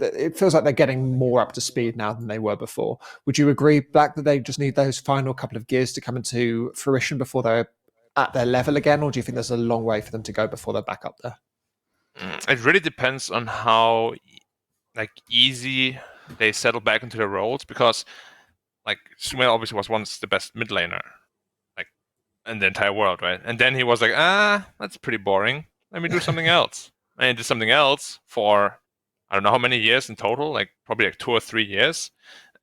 it feels like they're getting more up to speed now than they were before. Would you agree, Black, that they just need those final couple of gears to come into fruition before they're at their level again, or do you think there's a long way for them to go before they're back up there? It really depends on how easy they settle back into their roles, because Sumail obviously was once the best mid laner in the entire world, right? And then he was like, that's pretty boring. Let me do something else. And he did something else for I don't know how many years in total, probably 2 or 3 years.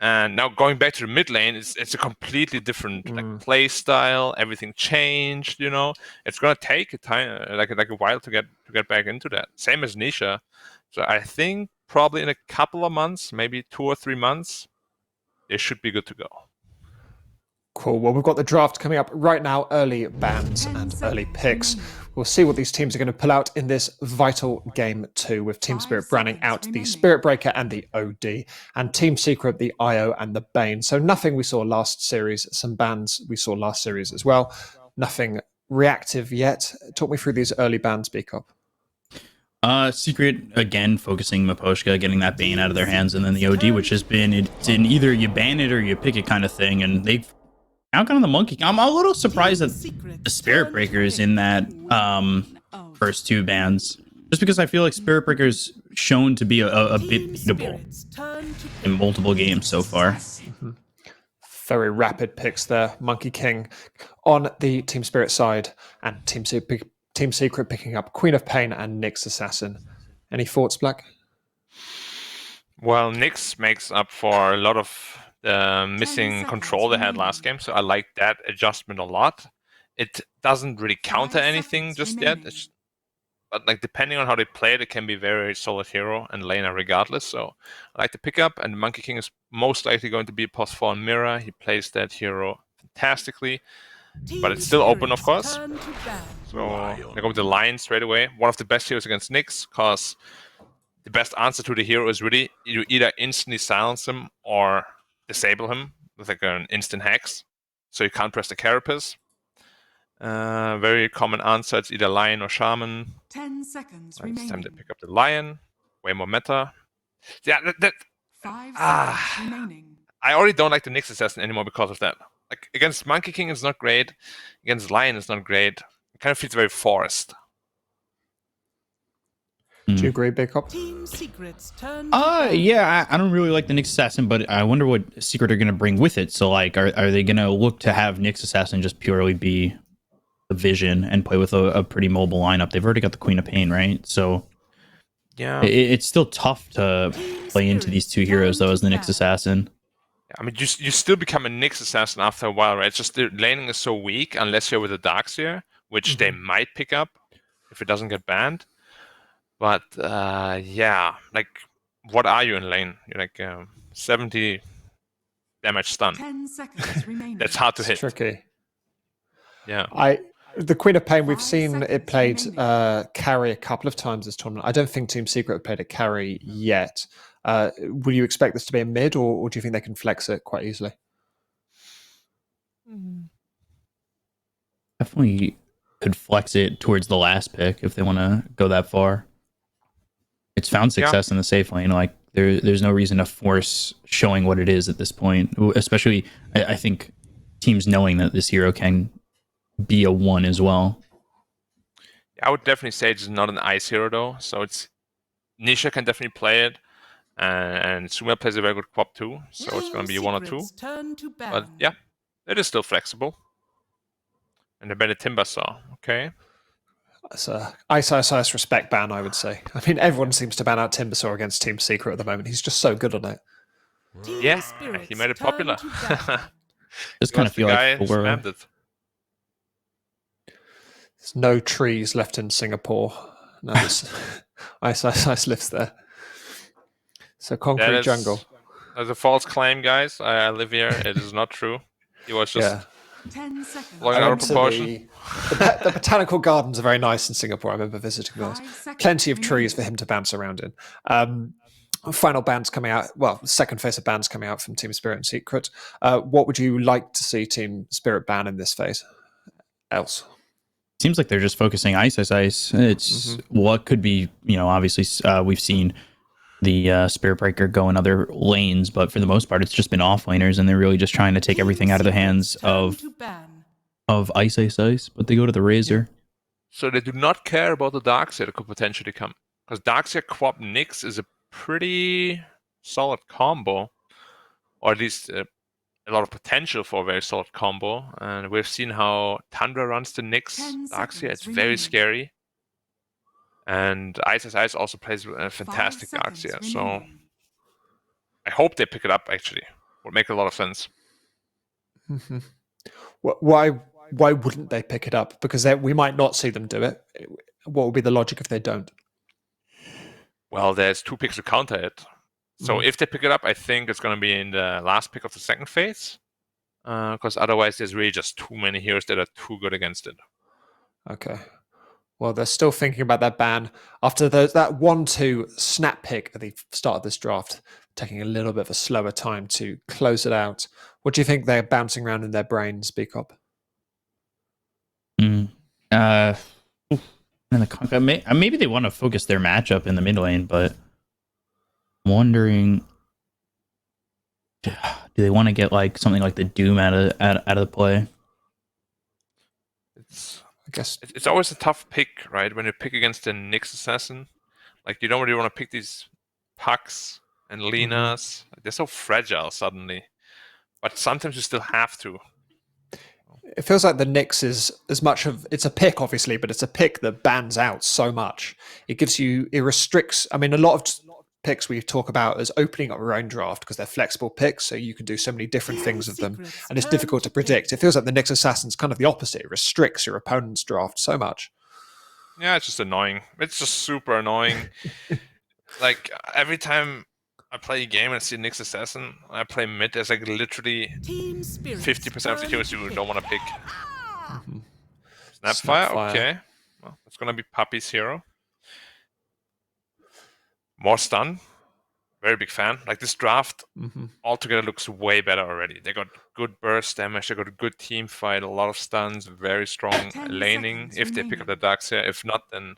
And now going back to the mid lane, it's a completely different play style. Everything changed, It's gonna take a time, like a while to get back into that. Same as Nisha. So I think probably in a couple of months, maybe 2 or 3 months, they should be good to go. Cool. Well, we've got the draft coming up right now, early bans and early picks. We'll see what these teams are going to pull out in this vital game 2, with Team Spirit branding out the Spirit Breaker and the OD, and Team Secret the IO and the Bane. So nothing we saw last series, some bans we saw last series as well. Nothing reactive yet. Talk me through these early bans, Bcop. Secret, again, focusing Miposhka, getting that Bane out of their hands, and then the OD, which has been, it's in either you ban it or you pick it kind of thing, and they've outgone the Monkey King. I'm a little surprised that the Spirit Breaker is in that first 2 bans, just because I feel like Spirit Breaker's shown to be a bit beatable in multiple games so far. Very rapid picks there. Monkey King on the Team Spirit side, and Team Secret picking up Queen of Pain and Nyx Assassin. Any thoughts, Black? Well, Nyx makes up for a lot of the missing control they had last game, so I like that adjustment a lot. It doesn't really counter anything just yet, but depending on how they play it can be very solid hero and laner regardless. So I like the pickup, and Monkey King is most likely going to be a +4 on Mirror. He plays that hero fantastically, but it's still open, of course. So I go with the Lion straight away. One of the best heroes against Nyx, because the best answer to the hero is really you either instantly silence him or disable him with an instant hex, so you can't press the Carapace. Very common answer, it's either Lion or Shaman. 10 seconds remaining. It's time to pick up the Lion. Way more meta. Yeah, 5 seconds remaining. I already don't like the Nyx Assassin anymore because of that. Against Monkey King it's not great. Against Lion it's not great. It kind of feels very forced. Do you agree, Bcop? Yeah, I don't really like the Nyx Assassin, but I wonder what Secret are going to bring with it. So, are they going to look to have Nyx Assassin just purely be a vision and play with a pretty mobile lineup? They've already got the Queen of Pain, right? So, yeah, it's still tough to play into these 2 heroes, though, as the Nyx Assassin. I mean, you still become a Nyx Assassin after a while, right? It's just the laning is so weak unless you're with a Darkseer, which they might pick up if it doesn't get banned. But yeah, what are you in lane? You're 70 damage stun. 10 seconds remaining. That's hard to hit. It's tricky. Yeah. The Queen of Pain, we've seen it played carry a couple of times this tournament. I don't think Team Secret have played a carry yet. Would you expect this to be a mid, or do you think they can flex it quite easily? Definitely could flex it towards the last pick if they want to go that far. It's found success in the safe lane. There's no reason to force showing what it is at this point. Especially, I think teams knowing that this hero can be a 1 as well. I would definitely say it's not an ice hero though. So Nisha can definitely play it, and Sumail plays a very good quap too. So it's going to be a 1 or 2. But yeah, it is still flexible. And the better Timbersaw. Okay. It's a ICIS respect ban, I would say. I mean, everyone seems to ban out Timbersaw against Team Secret at the moment. He's just so good on it. Yeah, he made it popular. Just kind of feel like there's no trees left in Singapore. No, ICIS lives there. So concrete jungle. That's a false claim, guys. I live here. It is not true. He was just 10 seconds. blowing out of proportion. The botanical gardens are very nice in Singapore. I remember visiting those. Plenty of trees for him to bounce around in. Final bans coming out. Well, second phase of bans coming out from Team Spirit and Secret. What would you like to see Team Spirit ban in this phase? Else? Seems like they're just focusing ice. It's what could be, obviously we've seen the Spirit Breaker go in other lanes, but for the most part, it's just been offlaners, and they're really just trying to take everything out of the hands of Ice Ice Ice. But they go to the Razor. So they do not care about the Darkseer that could potentially come. Because Darkseer Quap Nyx is a pretty solid combo. Or at least a lot of potential for a very solid combo. And we've seen how Tundra runs the Nyx Darkseer. It's very scary. And Ice Ice Ice also plays a fantastic Darkseer. So I hope they pick it up, actually. Would make a lot of sense. Mm-hmm. Why wouldn't they pick it up? Because we might not see them do it. What would be the logic if they don't? Well, there's 2 picks to counter it. So if they pick it up, I think it's going to be in the last pick of the second phase. Because otherwise there's really just too many heroes that are too good against it. Okay. Well, they're still thinking about that ban. After that 1-2 snap pick at the start of this draft, taking a little bit of a slower time to close it out. What do you think they're bouncing around in their brains, Beacop? Maybe they want to focus their matchup in the mid lane, but I'm wondering, do they want to get like something like the Doom out of the play? I guess it's always a tough pick, right? When you pick against a Nyx assassin, like you don't really want to pick these Pucks and Linas. They're so fragile suddenly, but sometimes you still have to. it feels like the Nyx is as much of it's a pick, obviously, but it's a pick that bans out so much. It restricts. I mean, a lot of picks we talk about as opening up your own draft because they're flexible picks, so you can do so many different things with them, and it's difficult to predict. It feels like the Nyx assassin's kind of the opposite. It restricts your opponent's draft so much. Yeah, it's just annoying. It's just super annoying. Like every time I play a game and I see Nyx assassin, I play mid. There's like literally 50% of the heroes you don't want to pick. Snapfire, okay. Well, it's gonna be Puppy's hero. More stun. Very big fan. Like this draft altogether looks way better already. They got good burst damage, they got a good team fight, a lot of stuns, very strong laning if they pick up the Darkseer. If not, then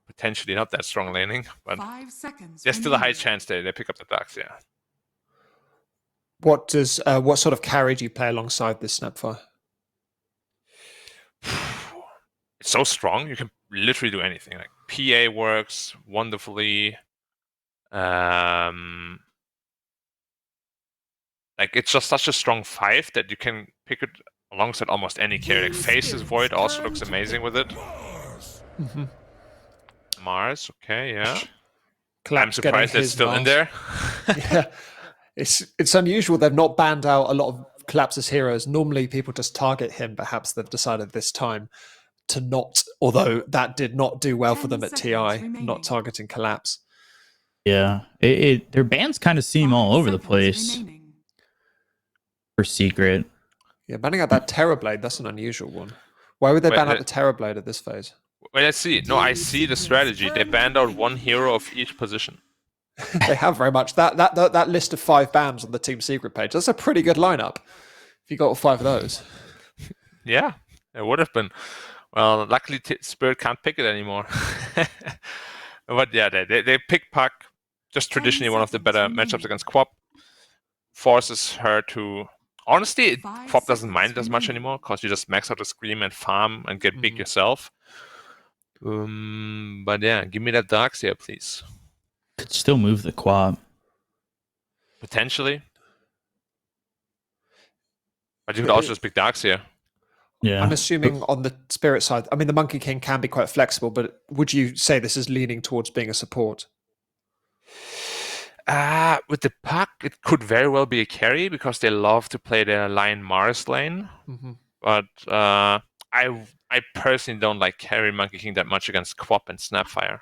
potentially not that strong laning. But there's still a high chance they pick up the Darkseer. What sort of carry do you play alongside this Snapfire? It's so strong, you can literally do anything. Like PA works wonderfully. Like it's just such a strong 5 that you can pick it alongside almost any carry. Like Face's Void also looks amazing with it. Mars, okay, yeah. I'm surprised it's still in there. Yeah, it's unusual. They've not banned out a lot of Collapse's heroes. Normally, people just target him. Perhaps they've decided this time to not. Although that did not do well for them at TI, not targeting Collapse. Yeah, their bans kind of seem all over the place. For Secret. Yeah, banning out that Terrorblade, that's an unusual one. Why would they ban out the Terrorblade at this phase? Wait, let's see. No, I see the strategy. They banned out one hero of each position. They have very much. That list of 5 bans on the Team Secret page, that's a pretty good lineup. If you got all 5 of those. Yeah, it would have been. Well, luckily Spirit can't pick it anymore. But yeah, they pick Puck. Just traditionally one of the better matchups against Quap. Forces her to... Honestly, Quap doesn't mind it as much anymore because you just max out the Scream and farm and get big yourself. But yeah, give me that Darkseer, please. Could still move the Quap. Potentially. But you could also just pick Darkseer. Yeah. I'm assuming on the Spirit side, I mean, the Monkey King can be quite flexible, but would you say this is leaning towards being a support? With the Puck, it could very well be a carry because they love to play the Lion Mars lane. But I personally don't like carry Monkey King that much against Quap and Snapfire.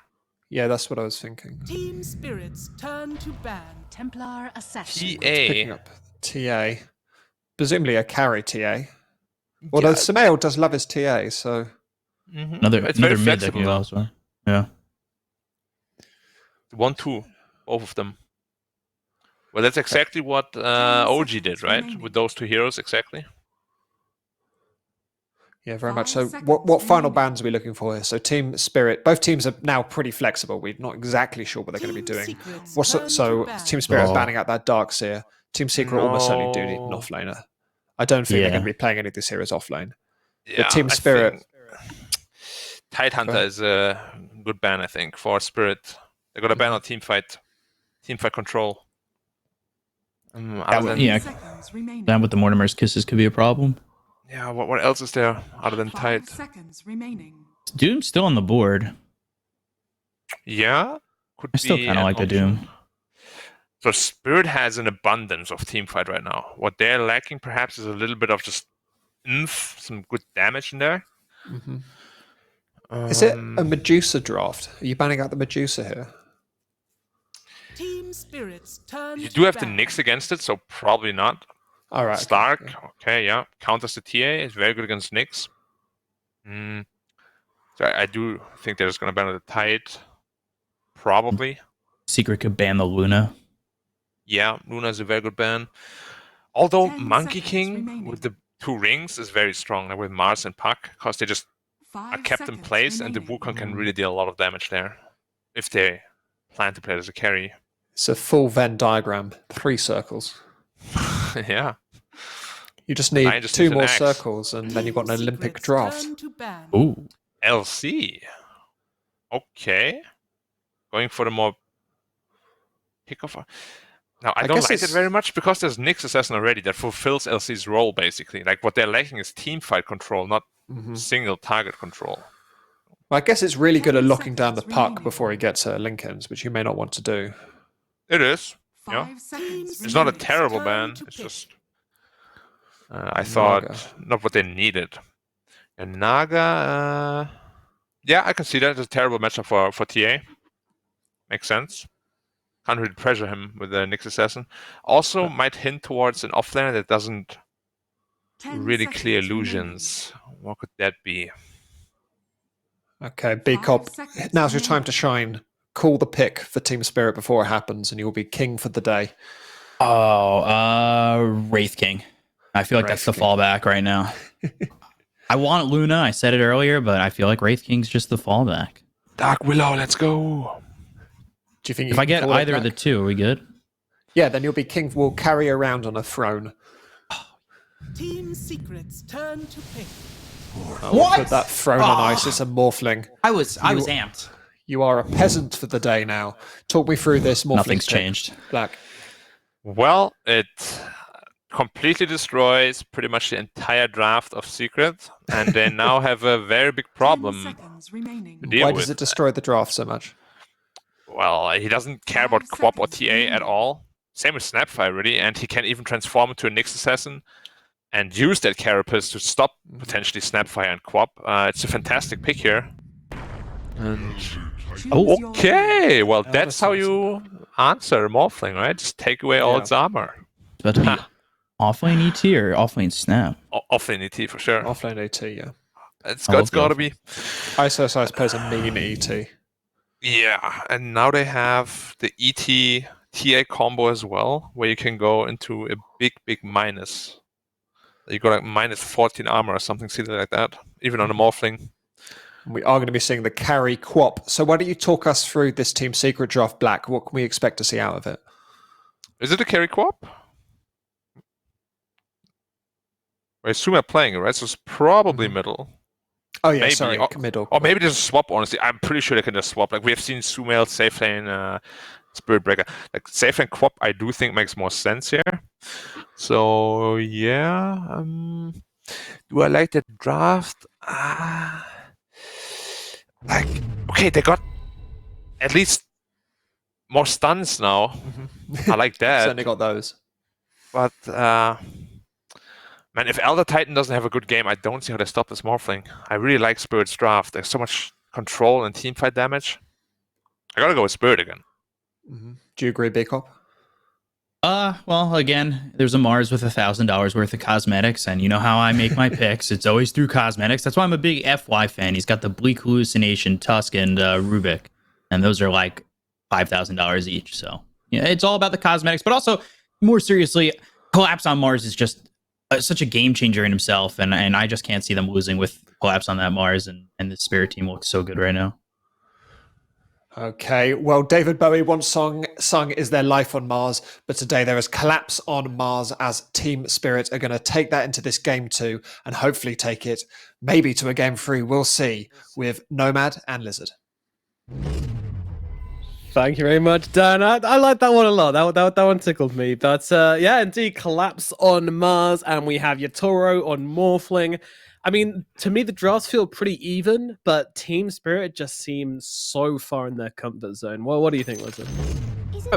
Yeah, that's what I was thinking. Team Spirits turn to ban Templar Assassin. Picking up TA. Presumably a carry TA. Although Samael does love his TA, so... Another mid that can go elsewhere. Yeah. 1-2, both of them. Well, that's exactly what OG did, right? With those 2 heroes, exactly. Yeah, very much. 5 So what seconds final remaining. bans are we looking for here? So Team Spirit, both teams are now pretty flexible. We're not exactly sure what they're going to be Team doing. Secrets What's turn so to ban. Team Spirit Oh. banning out that Darkseer. Team Secret almost certainly do need an No. offlaner. I don't think they're going Yeah. to be playing any of this here as offlane. Yeah, Team I Spirit- think Tidehunter ahead. is a good ban, I think, for Spirit. They got a ban on teamfight control. Other would- than Yeah. 10 seconds remaining. That with the Mortimer's Kisses could be a problem. yeah, what else is there other than 5 Tide? seconds remaining. Doom's still on the board. Yeah, could I still be kind of an like the option. Doom. So Spirit has an abundance of teamfight right now. What they're lacking perhaps is a little bit of just oomph, some good damage in there. Mhm. Is it a Um, Medusa draft? Are you banning out the Medusa here? Team Spirits turn you to do have the ban. Nyx against it, so probably not. All right. Stark, Okay, okay, yeah. Counters the TA, is very good against Nyx. So I do think they're just going to ban the Tide. Probably. Secret could ban the Luna. Yeah, Luna is a very good ban. Although 10 Monkey seconds King remaining. with the 2 rings is very strong, like with Mars and Puck, because they just are 5 kept in seconds place, and the remaining. Wukong can really deal a lot of damage there if they plan to play it as a carry. It's a full Venn diagram, 3 circles. Yeah. You just Lion need just 2 needs an more axe. circles, and then you've got an Team Olympic Secrets draft. turn to ban. Ooh. LC. Okay. Going for the more pick off. Now, I don't guess like it it's- very much because there's Nyx Assassin already that fulfills LC's role, basically. Like, what they're lacking is team fight control, not Mhm. single target control. Well, I guess it's really good at 10 locking down the seconds puck remaining. before he gets Lincolns, which you may not want to do. It is. 5 Yeah. seconds It's not a remaining. terrible Turn ban. to It's pick. just I thought Naga. not what they needed. And Naga, yeah, I can see that. It's a terrible matchup for TA. Makes sense. Can't really pressure him with the Nyx Assassin. Also, might hint towards an offlaner that doesn't 10 really clear seconds illusions. What could that be? Okay, B 5 Cop. seconds Now's your time remaining. to shine. Call the pick for Team Spirit before it happens, and you'll be king for the day. Oh, Wraith King. I feel like that's the Wraith King. fallback right now. I want Luna. I said it earlier, but I feel like Wraith King's just the fallback. Dark Willow, let's go. Do you think If you I can get call it either of the back? two, are we good? Yeah, then you'll be king. We'll carry around on a throne. Team Secrets turn to pick. We'll put that throne on ice. It's a morphling. I was You- amped. You are a peasant for the day now. Talk me through this morphling. Nothing's pick, changed. Black. Well, it completely destroys pretty much the entire draft of Secret, and they now have a very big 10 problem seconds remaining. to deal Why with. does it destroy the draft so much? Well, he doesn't care 5 about Quap or seconds TA at remaining. all. Same with Snapfire, really, and he can even transform into a Nyx Assassin and use that Carapace to stop potentially Snapfire and Quap. It's a fantastic pick here. And Choose your okay, well, Oh, that's that's how awesome. you answer Morphling, right? Just take away all Yeah. its armor. It's about to be offlane ET or offlane Snap. Offlane ET for sure. Offlane AT, yeah. It's I love the got to offlane. be. ISO, I suppose, a mean ET. Yeah, and now they have the ET TA combo as well, where you can go into a big minus. You got like minus 14 armor or something silly like that, even on a Morphling. We are going to be seeing the carry Quap. So why don't you talk us through this Team Secret draft, Black? What can we expect to see out of it? Is it a carry Quap? I assume I'm playing it, right? So it's probably middle. Oh yeah, Maybe. sorry, middle. Or maybe there's a swap, honestly. I'm pretty sure they can just swap. Like, we have seen Sumail, Safe Lane, Spirit Breaker. Like, Safe Lane Quap, I do think makes more sense here. So, yeah. Do I like the draft? Like, okay, they got at least more stuns now. I like that. Certainly got those. But, man, if Elder Titan doesn't have a good game, I don't see how they stop this Morphling. I really like Spirit's draft. There's so much control and teamfight damage. I gotta go with Spirit again. Do you agree, B Cop? Well, again, there's a Mars with $1,000 worth of cosmetics, and you know how I make my picks. It's always through cosmetics. That's why I'm a big FY fan. He's got the Bleak Hallucination, Tusk, and Rubik, and those are like $5,000 each. So yeah, it's all about the cosmetics. But also, more seriously, Collapse on Mars is just such a game changer in himself, and I just can't see them losing with collapse on that Mars, and the Spirit team looks so good right now. Okay, well, David Bowie once sung Is There Life on Mars, but today there is collapse on Mars as Team Spirit are going to take that into this game 2 and hopefully take it maybe to a game 3. We'll see with Nomad and Lizard. Thank you very much, Dan. I like that one a lot. That one tickled me. But yeah, indeed, collapse on Mars, and we have Yatoro on Morphling. I mean, to me, the drafts feel pretty even, but Team Spirit just seems so far in their comfort zone. Well, what do you think, Lizard?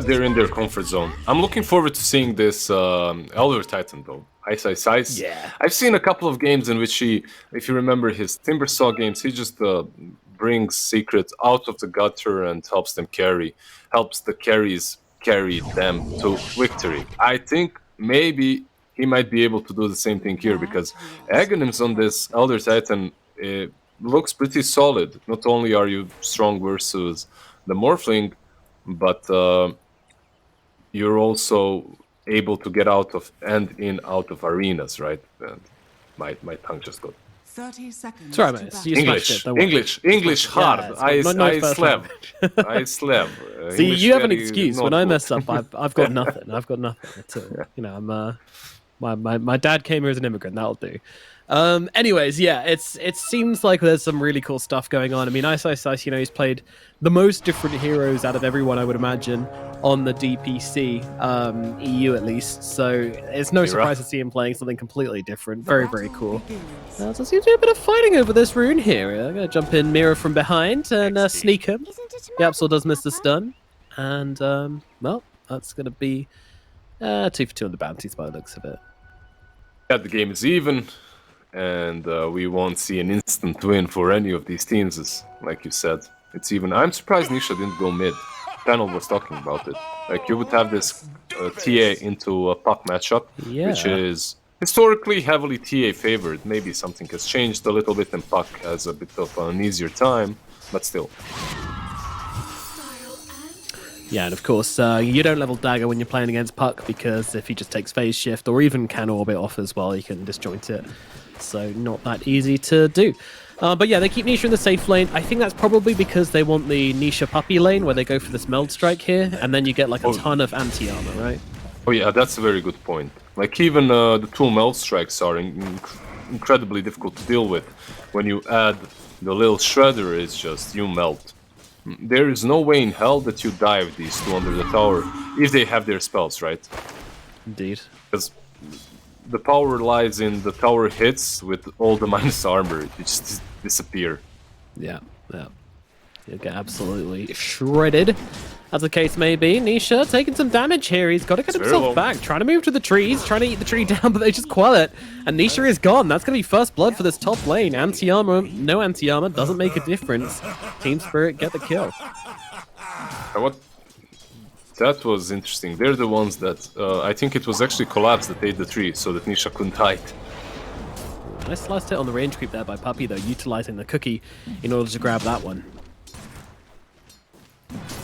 They're in their comfort zone. I'm looking forward to seeing this Elder Titan, though. CIS. Yeah. I've seen a couple of games in which he, if you remember his Timbersaw games, he just brings Secret out of the gutter and helps them helps the carries carry them to victory. I think maybe he might be able to do the same thing here, because Aghanims on this Elder Titan looks pretty solid. Not only are you strong versus the Morphling, but you're also able to get out of and in out of arenas, right? And my tongue just got 30 seconds. Sorry, mate. You smashed it, don't worry. English hard. Yeah, it's I first slap. language. I slap. See, English you have an very excuse. not When I good. mess up, I've got nothing. I've got nothing at all. You know, I'm my dad came here as an immigrant. That'll do. Anyways, yeah, it seems like there's some really cool stuff going on. I mean, CIS, you know, he's played the most different heroes out of everyone, I would imagine, on the DPC EU at least. So it's no surprise to see him playing something completely different. Very, very cool. So there seems to be a bit of fighting over this rune here. I'm going to jump in Mira from behind and sneak him. The Absol does miss the stun. And, well, that's going to be 2 for 2 on the bounties by the looks of it. Yeah, the game is even, and we won't see an instant win for any of these teams, like you said. It's even. I'm surprised Nisha didn't go mid. Panel was talking about it. Like, you would have this TA into a puck matchup, which is historically heavily TA favored. Maybe something has changed a little bit, and puck has a bit of an easier time, but still. Yeah, and of course, you don't level Dagger when you're playing against Puck, because if he just takes phase shift or even can orbit off as well, you can disjoint it. So not that easy to do. But yeah, they keep Nisha in the safe lane. I think that's probably because they want the Nisha puppy lane where they go for this meld strike here, and then you get like a ton of anti-armor, right? Oh yeah, that's a very good point. Like, even the 2 meld strikes are incredibly difficult to deal with. When you add the little shredder, it's just you melt. There is no way in hell that you dive these 2 under the tower if they have their spells, right? Indeed. Because the power lies in the tower hits with all the minus armor. You just disappear. Yeah, yeah. You'll get absolutely shredded, as the case may be. Nisha taking some damage here. He's got to get himself back. Trying to move to the trees, trying to eat the tree down, but they just quell it. And Nisha is gone. That's going to be first blood for this top lane. Anti-armor, no anti-armor, doesn't make a difference. Team Spirit get the kill. That was interesting. They're the ones that, I think it was actually Collapse that ate the tree so that Nisha couldn't hide. Nice last hit on the range creep there by Puppy, though, utilizing the cookie in order to grab that one.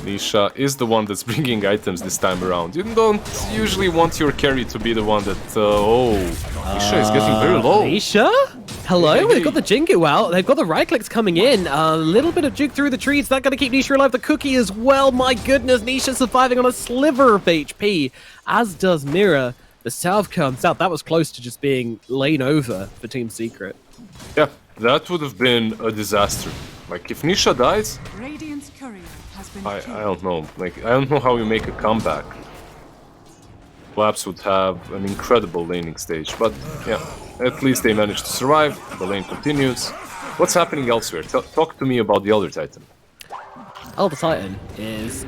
Nisha is the one that's bringing items this time around. You don't usually want your carry to be the one that... Nisha is getting very low. Nisha? Hello? They've got the Jingu out. They've got the right clicks coming in. A little bit of juke through the trees. That's going to keep Nisha alive. The cookie as well. My goodness, Nisha surviving on a sliver of HP, as does Mira. The salve comes out. That was close to just being lane over for Team Secret. Yeah, that would have been a disaster. Like, if Nisha dies... Radiant's courier has been I don't know. Like, I don't know how you make a comeback. Collapse would have an incredible laning stage, but yeah, at least they managed to survive. The lane continues. What's happening elsewhere? Talk to me about the Elder Titan. Elder Titan is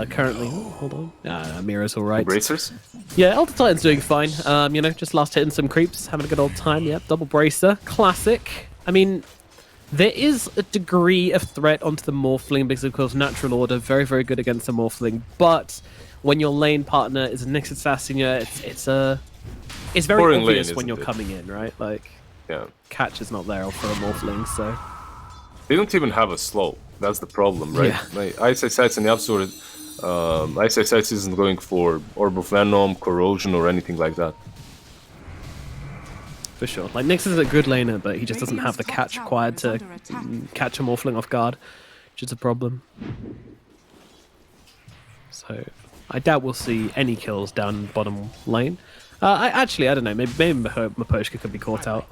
currently... hold on. Mira's all right. Bracers? Yeah, Elder Titan's doing fine. You know, just last hitting some creeps, having a good old time. Yep, double bracer. Classic. I mean... there is a degree of threat onto the Morphling because, of course, Natural Order, very, very good against the Morphling. But when your lane partner is a Nyx Assassin, it's very Boring obvious lane, when you're isn't it? coming in, right? Like, Yeah. catch is not there for a Morphling, so... They don't even have a slow. That's the problem, right? Yeah. Like, ISIS and the Absolute... ISIS isn't going for Orb of Venom, Corrosion, or anything like that. for sure. Like, Nyx is a good laner, but he just doesn't have the catch required to catch a Morphling off guard, which is a problem. So, I doubt we'll see any kills down bottom lane. I don't know. Maybe Miposhka could be caught out.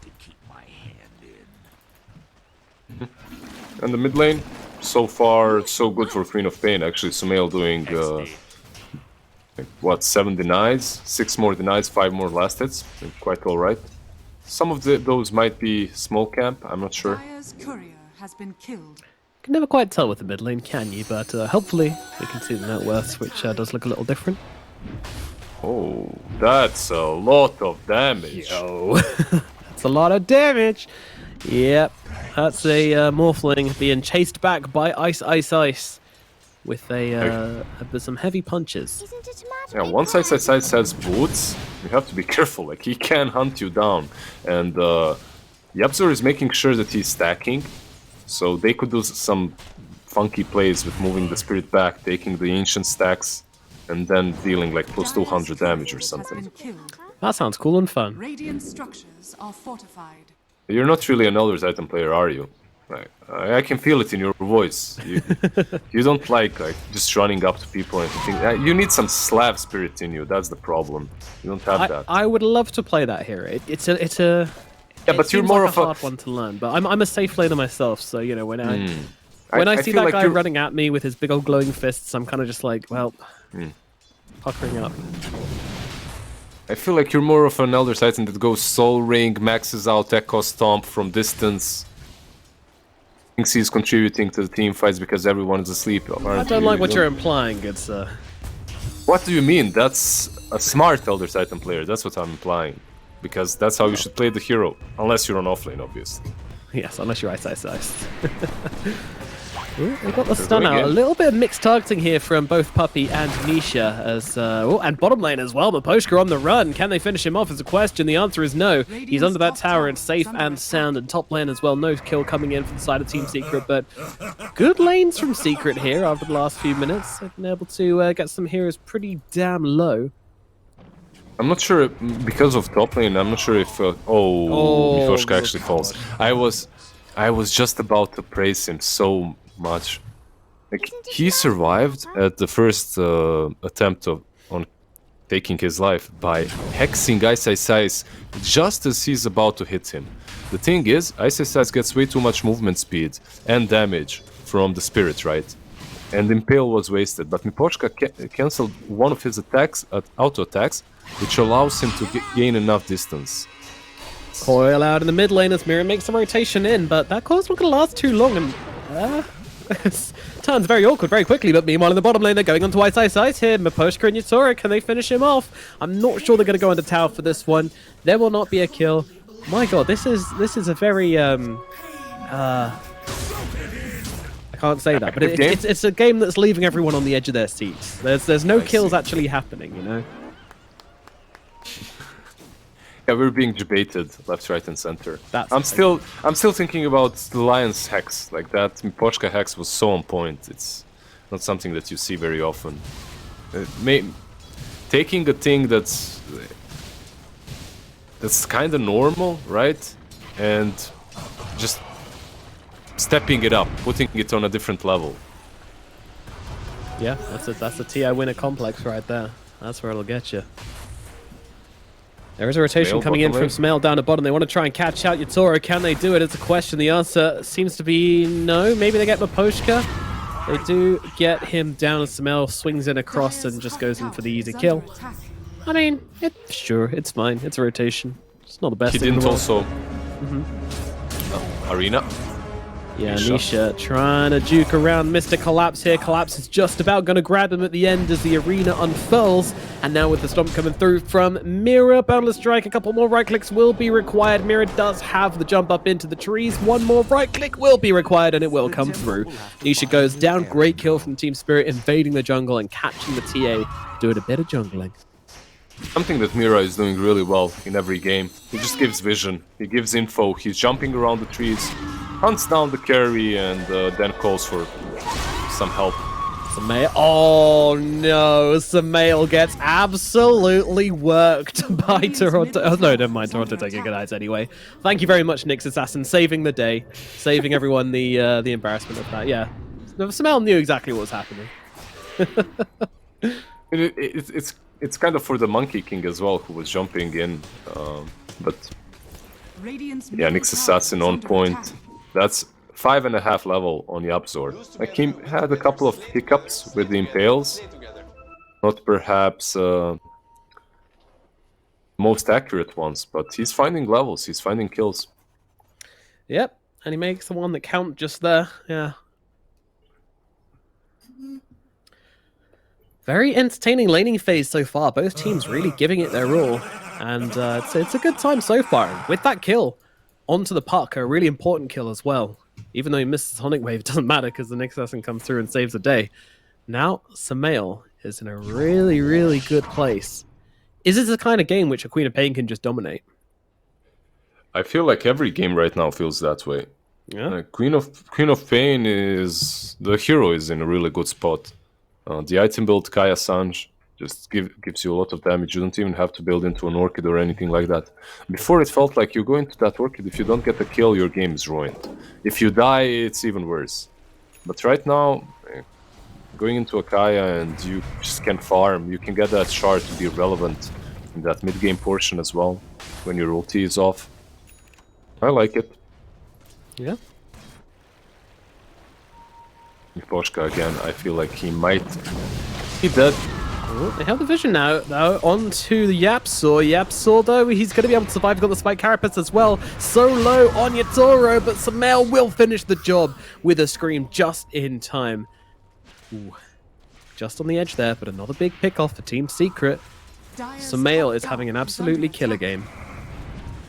And the mid lane, so far, so good for Queen of Pain. Actually, Sumail doing, what, 7 denies, 6 more denies, 5 more last hits. Quite alright. Some of those might be small camp, I'm not sure. Dire's courier has been killed. Can never quite tell with the mid lane, can you? But hopefully we can see the net worths, which does look a little different. Oh, that's a lot of damage. Yo, that's a lot of damage. Yep, that's a Morphling being chased back by Ice with with some heavy punches. Yeah, once Ice has boots, you have to be careful. Like, he can hunt you down, and Yapzor is making sure that he's stacking, so they could do some funky plays with moving the spirit back, taking the ancient stacks, and then dealing like plus 200 damage or something. That sounds cool and fun. Radiant structures are fortified. You're not really an Elder Titan player, are you? Like, I can feel it in your voice. You don't like just running up to people and thinking. You need some Slav spirit in you. That's the problem. You don't have that. I would love to play that hero. It's a Yeah, but you're more like of a hard one to learn. But I'm a safe laner myself, so you know when I see feel that like guy you're- running at me with his big old glowing fists, I'm kind of just like, well, puckering up. I feel like you're more of an Elder Titan that goes Soul Ring, maxes out Echo Stomp from distance. Thinks he's contributing to the team fights because everyone is asleep. I don't like what you're implying. It's What do you mean? That's a smart Elder Titan player. That's what I'm implying. Because that's how you should play the hero. Unless you're on offlane, obviously. yes, unless you're ice. Ooh, we got the stun going out. A in. little bit of mixed targeting here from both Puppy and Nisha, as and bottom lane as well. Miposhka on the run. Can they finish him off? Is a question. The answer is no. He's under that tower and safe and sound. And top lane as well. No kill coming in from the side of Team Secret, but good lanes from Secret here after the last few minutes. They've been able to get some heroes pretty damn low. I'm not sure because of top lane. I'm not sure if Miposhka actually falls. I was just about to praise him so much. Like, he survived at the first attempt on taking his life by hexing Ice just as he's about to hit him. The thing is, Ice gets way too much movement speed and damage from the spirit, right? And Impale was wasted, but Miposhka cancelled one of his attacks, auto attacks, which allows him to gain enough distance. Coil out in the mid lane as Mira makes some rotation in, but that coil's not going to last too long, and it turns very awkward very quickly. But meanwhile in the bottom lane they're going on to Ice here. Miposhka and Yutora, can they finish him off? I'm not sure they're going to go into tower for this one. There will not be a kill. My god, this is a very I can't say that, but it's a game that's leaving everyone on the edge of their seats. There's no kills actually happening, you know. Yeah, we're being debated left, right, and center. That's I'm still thinking about the Lion's hex. Like, that Miposhka hex was so on point. It's not something that you see very often. Taking a thing that's kind of normal, right, and just stepping it up, putting it on a different level. Yeah, that's a TI winner complex right there. That's where it'll get you. There is a rotation coming in from Smail down the bottom. They want to try and catch out Yutora. Can they do it? It's a question. The answer seems to be no. Maybe they get Miposhka. They do get him down as Smail swings in across and just goes in for the easy kill. I mean, sure, it's fine. It's a rotation. It's not the best He thing in didn't the world. also... Arena. Yeah, Nisha trying to juke around Mr. Collapse here. Collapse is just about going to grab him at the end as the arena unfurls. And now with the stomp coming through from Mira, Boundless Strike, a couple more right clicks will be required. Mira does have the jump up into the trees. One more right click will be required and it will come through. Nisha goes down. Great kill from Team Spirit, invading the jungle and catching the TA, doing a bit of jungling. Something that Mira is doing really well in every game. He just gives vision, he gives info, he's jumping around the trees, hunts down the carry, and then calls for some help. Samael. Oh no, Samael gets absolutely worked by Toronto. Oh no, never mind. Toronto taking good eyes anyway. Thank you very much, Nyx Assassin, saving the day, saving everyone the embarrassment of that. Yeah, Samael knew exactly what was happening. It's kind of for the Monkey King as well, who was jumping in, but yeah, Nyx Assassin on point. That's 5.5 level on Yapzor. Like, he had a couple of hiccups with the impales. Not perhaps most accurate ones, but he's finding levels, he's finding kills. Yep, and he makes the one that count just there. Yeah. Very entertaining laning phase so far. Both teams really giving it their all. And it's a good time so far. And with that kill onto the puck, a really important kill as well. Even though he misses Sonic Wave, it doesn't matter because the Nyx Assassin comes through and saves the day. Now, Samael is in a really, really good place. Is this the kind of game which a Queen of Pain can just dominate? I feel like every game right now feels that way. Yeah. Queen of Pain is... the hero is in a really good spot. The item build Kaya Sanj just gives you a lot of damage. You don't even have to build into an Orchid or anything like that. Before, it felt like you go into that Orchid, if you don't get a kill, your game is ruined. If you die, it's even worse. But right now, going into a Kaya and you just can farm, you can get that shard to be relevant in that mid-game portion as well, when your ulti is off. I like it. Yeah. Miposhka again, I feel like he might be dead. Oh, they have the vision now, though, onto the Yapzor. Yapzor, though, he's going to be able to survive. He's got the Spike Carapace as well. So low on Yatoro, but Samael will finish the job with a Scream just in time. Ooh. Just on the edge there, but another big pick-off for Team Secret. Samael is having an absolutely killer game.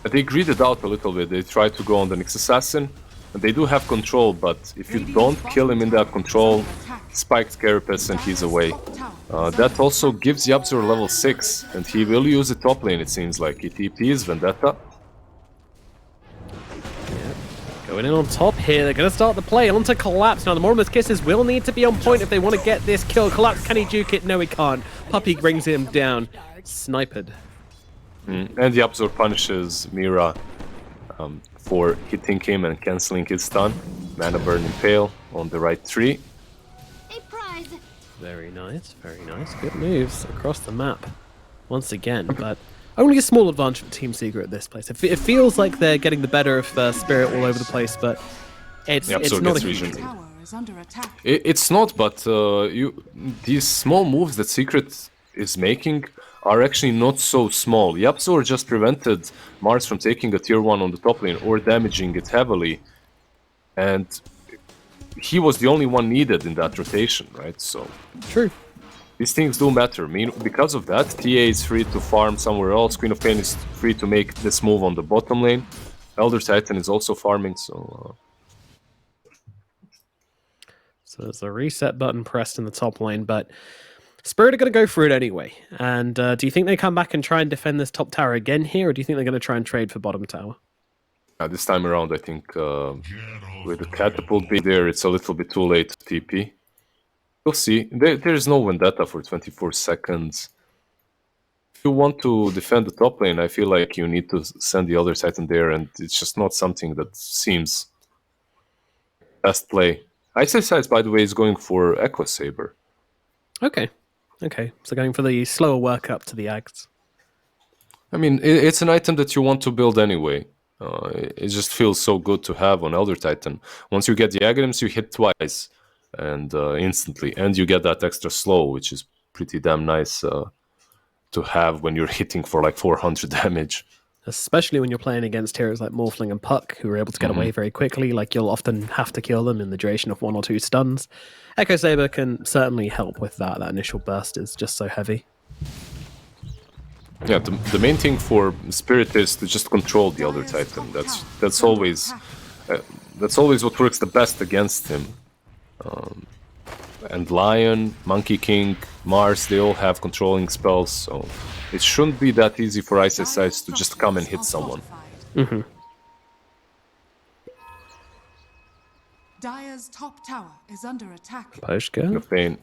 They greeded out a little bit. They tried to go on the Nyx Assassin. And they do have control, but if you don't kill him in that control, spiked Carapace and he's away. That also gives Yapzor level 6, and he will use it top lane, it seems like. He TPs Vendetta. Yeah. Going in on top here, they're going to start the play onto Collapse. Now, the Mortimer's Kisses will need to be on point if they want to get this kill. Collapse, can he juke it? No, he can't. Puppey brings him down. Sniped. And Yapzor punishes Mira for hitting him and cancelling his stun. Mana Burn Impale on the right tree. Very nice, very nice. Good moves across the map once again, but only a small advantage for Team Secret at this place. It feels like they're getting the better of Spirit all over the place, but it's not a huge lead. It's not, but these small moves that Secret is making are actually not so small. Yapzor just prevented Mars from taking a tier 1 on the top lane or damaging it heavily, and he was the only one needed in that rotation, right? So true. These things do matter. I mean, because of that, TA is free to farm somewhere else. Queen of Pain is free to make this move on the bottom lane. Elder Titan is also farming, so... So there's a reset button pressed in the top lane, but Spirit are going to go for it anyway. And do you think they come back and try and defend this top tower again here, or do you think they're going to try and trade for bottom tower? This time around, I think with the catapult being there, it's a little bit too late to TP. We'll see. There's no Vendetta for 24 seconds. If you want to defend the top lane, I feel like you need to send the other Titan there, and it's just not something that seems best play. CIS, by the way, is going for Echo Saber. Okay. Okay. So going for the slower work up to the Ags. I mean, it's an item that you want to build anyway. It just feels so good to have on Elder Titan. Once you get the Aghanim's, you hit twice and instantly, and you get that extra slow, which is pretty damn nice to have when you're hitting for like 400 damage. Especially when you're playing against heroes like Morphling and Puck, who are able to get away very quickly. Like, you'll often have to kill them in the duration of 1 or 2 stuns. Echo Saber can certainly help with that. That initial burst is just so heavy. Yeah, the main thing for Spirit is to just control the Elder Titan. That's always what works the best against him. And Lion, Monkey King, Mars, they all have controlling spells, so it shouldn't be that easy for CIS to just come and hit someone. Dire's top tower is under attack. Poshka. Of pain.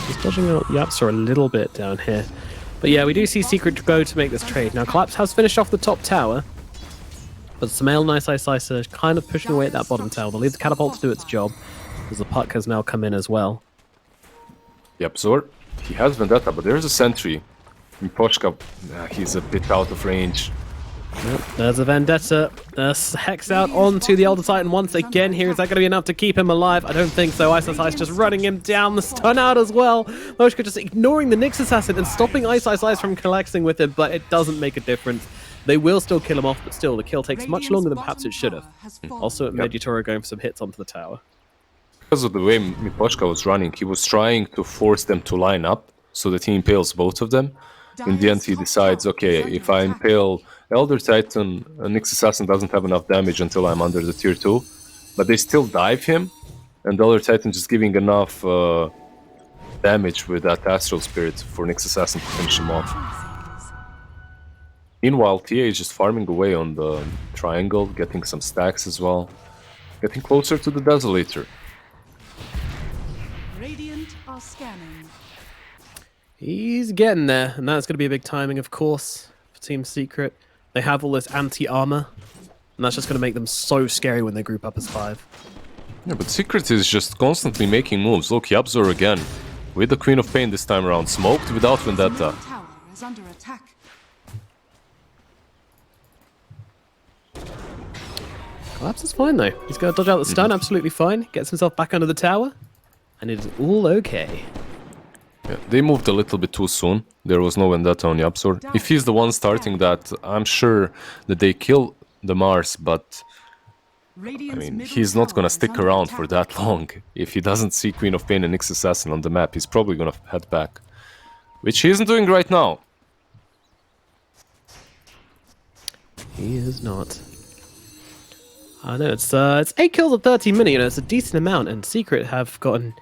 Just dodging out Yapsa a little bit down here. But yeah, we do see Secret go to make this trade. Now, Collapse has finished off the top tower. But Samael and Ice are kind of pushing away at that bottom tower. They'll leave the catapult to do its job. As the puck has now come in as well. Yep, Zor, he has Vendetta, but there's a sentry. Miposhka, he's a bit out of range. Yep, there's a Vendetta. Hex out onto the Elder Titan once again here. Is that going to be enough to keep him alive? I don't think so. Ice just running him down. The stun out as well. Moshka just ignoring the Nyx Assassin and stopping Ice from collecting with him, but it doesn't make a difference. They will still kill him off, but still, the kill takes much longer than perhaps it should have. Also, at mid, Yutoro going for some hits onto the tower. Because of the way Miposhka was running, he was trying to force them to line up so that he impales both of them. In the end, he decides, okay, if I impale Elder Titan, Nyx Assassin doesn't have enough damage until I'm under the tier 2. But they still dive him, and Elder Titan just giving enough damage with that Astral Spirit for Nyx Assassin to finish him off. Meanwhile, TA is just farming away on the triangle, getting some stacks as well. Getting closer to the Desolator. Radiant are scanning. He's getting there, and that's going to be a big timing, of course, for Team Secret. They have all this anti-armor, and that's just going to make them so scary when they group up as 5. Yeah, but Secret is just constantly making moves. Look, Yabzor again, with the Queen of Pain this time around, smoked without Vendetta. Tower is under attack. Collapse is fine, though. He's going to dodge out the stun, absolutely fine. Gets himself back under the tower, and it is all okay. Yeah, they moved a little bit too soon. There was no Vendetta on Yapsor. If he's the one starting that, I'm sure that they kill the Mars, but I mean, he's not gonna stick around for that long. If he doesn't see Queen of Pain and Nyx Assassin on the map, he's probably gonna head back. Which he isn't doing right now. He is not. I know, it's 8 kills at 30 minutes, you know, it's a decent amount, and Secret have gotten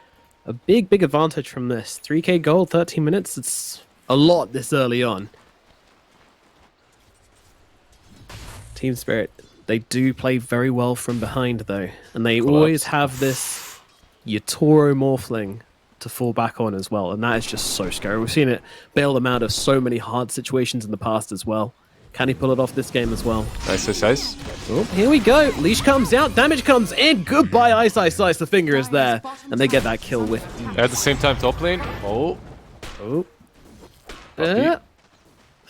a big advantage from this. 3k gold, 13 minutes, it's a lot this early on. Team Spirit, they do play very well from behind, though, and they always have this Yutoro Morphling to fall back on as well, and that is just so scary. We've seen it bail them out of so many hard situations in the past as well. Can he pull it off this game as well? Nice. Oh, here we go. Leash comes out, damage comes in. Goodbye, Ice. The finger is there. And they get that kill with ease. At the same time, top lane. Oh.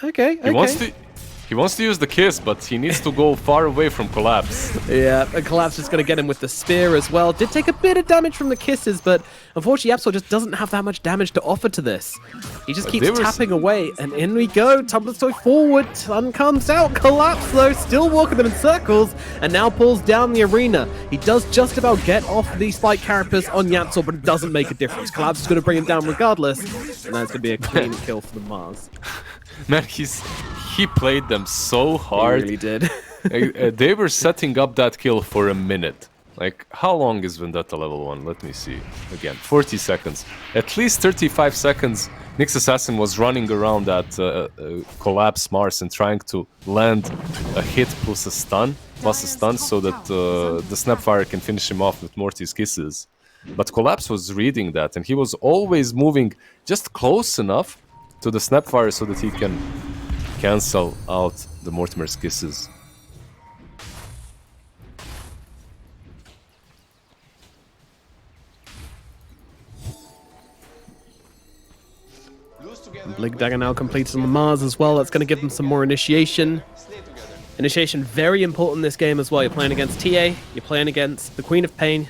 Okay. He wants to use the kiss, but he needs to go far away from Collapse. Yeah, and Collapse is going to get him with the spear as well. Did take a bit of damage from the kisses, but unfortunately Absol just doesn't have that much damage to offer to this. He just keeps tapping away, and in we go. Tumbler's toy forward, Sun comes out. Collapse, though, still walking them in circles, and now pulls down the arena. He does just about get off the spike carapace on Yapsor, but it doesn't make a difference. Collapse is going to bring him down regardless, and that's going to be a clean kill for the Mars. Man, he played them so hard. He really did. They were setting up that kill for a minute. Like, how long is Vendetta level 1? Let me see. Again, 40 seconds. At least 35 seconds, Nyx Assassin was running around that Collapse Mars and trying to land a hit plus a stun so that the Snapfire can finish him off with Morty's kisses. But Collapse was reading that, and he was always moving just close enough to the Snapfire so that he can cancel out the Mortimer's kisses. Blink Dagger now completed on the Mars as well. That's going to give them some more initiation. Initiation very important in this game as well. You're playing against TA, you're playing against the Queen of Pain.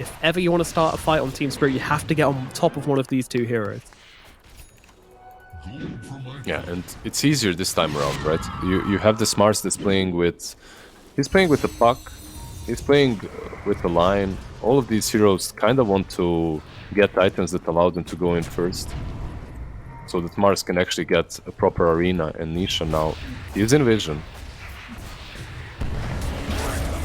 If ever you want to start a fight on Team Spirit, you have to get on top of one of these two heroes. Yeah, and it's easier this time around, right? You have this Mars that's playing with... He's playing with the puck, he's playing with the line. All of these heroes kind of want to get items that allow them to go in first. So that Mars can actually get a proper arena, and Nisha now, he's in vision.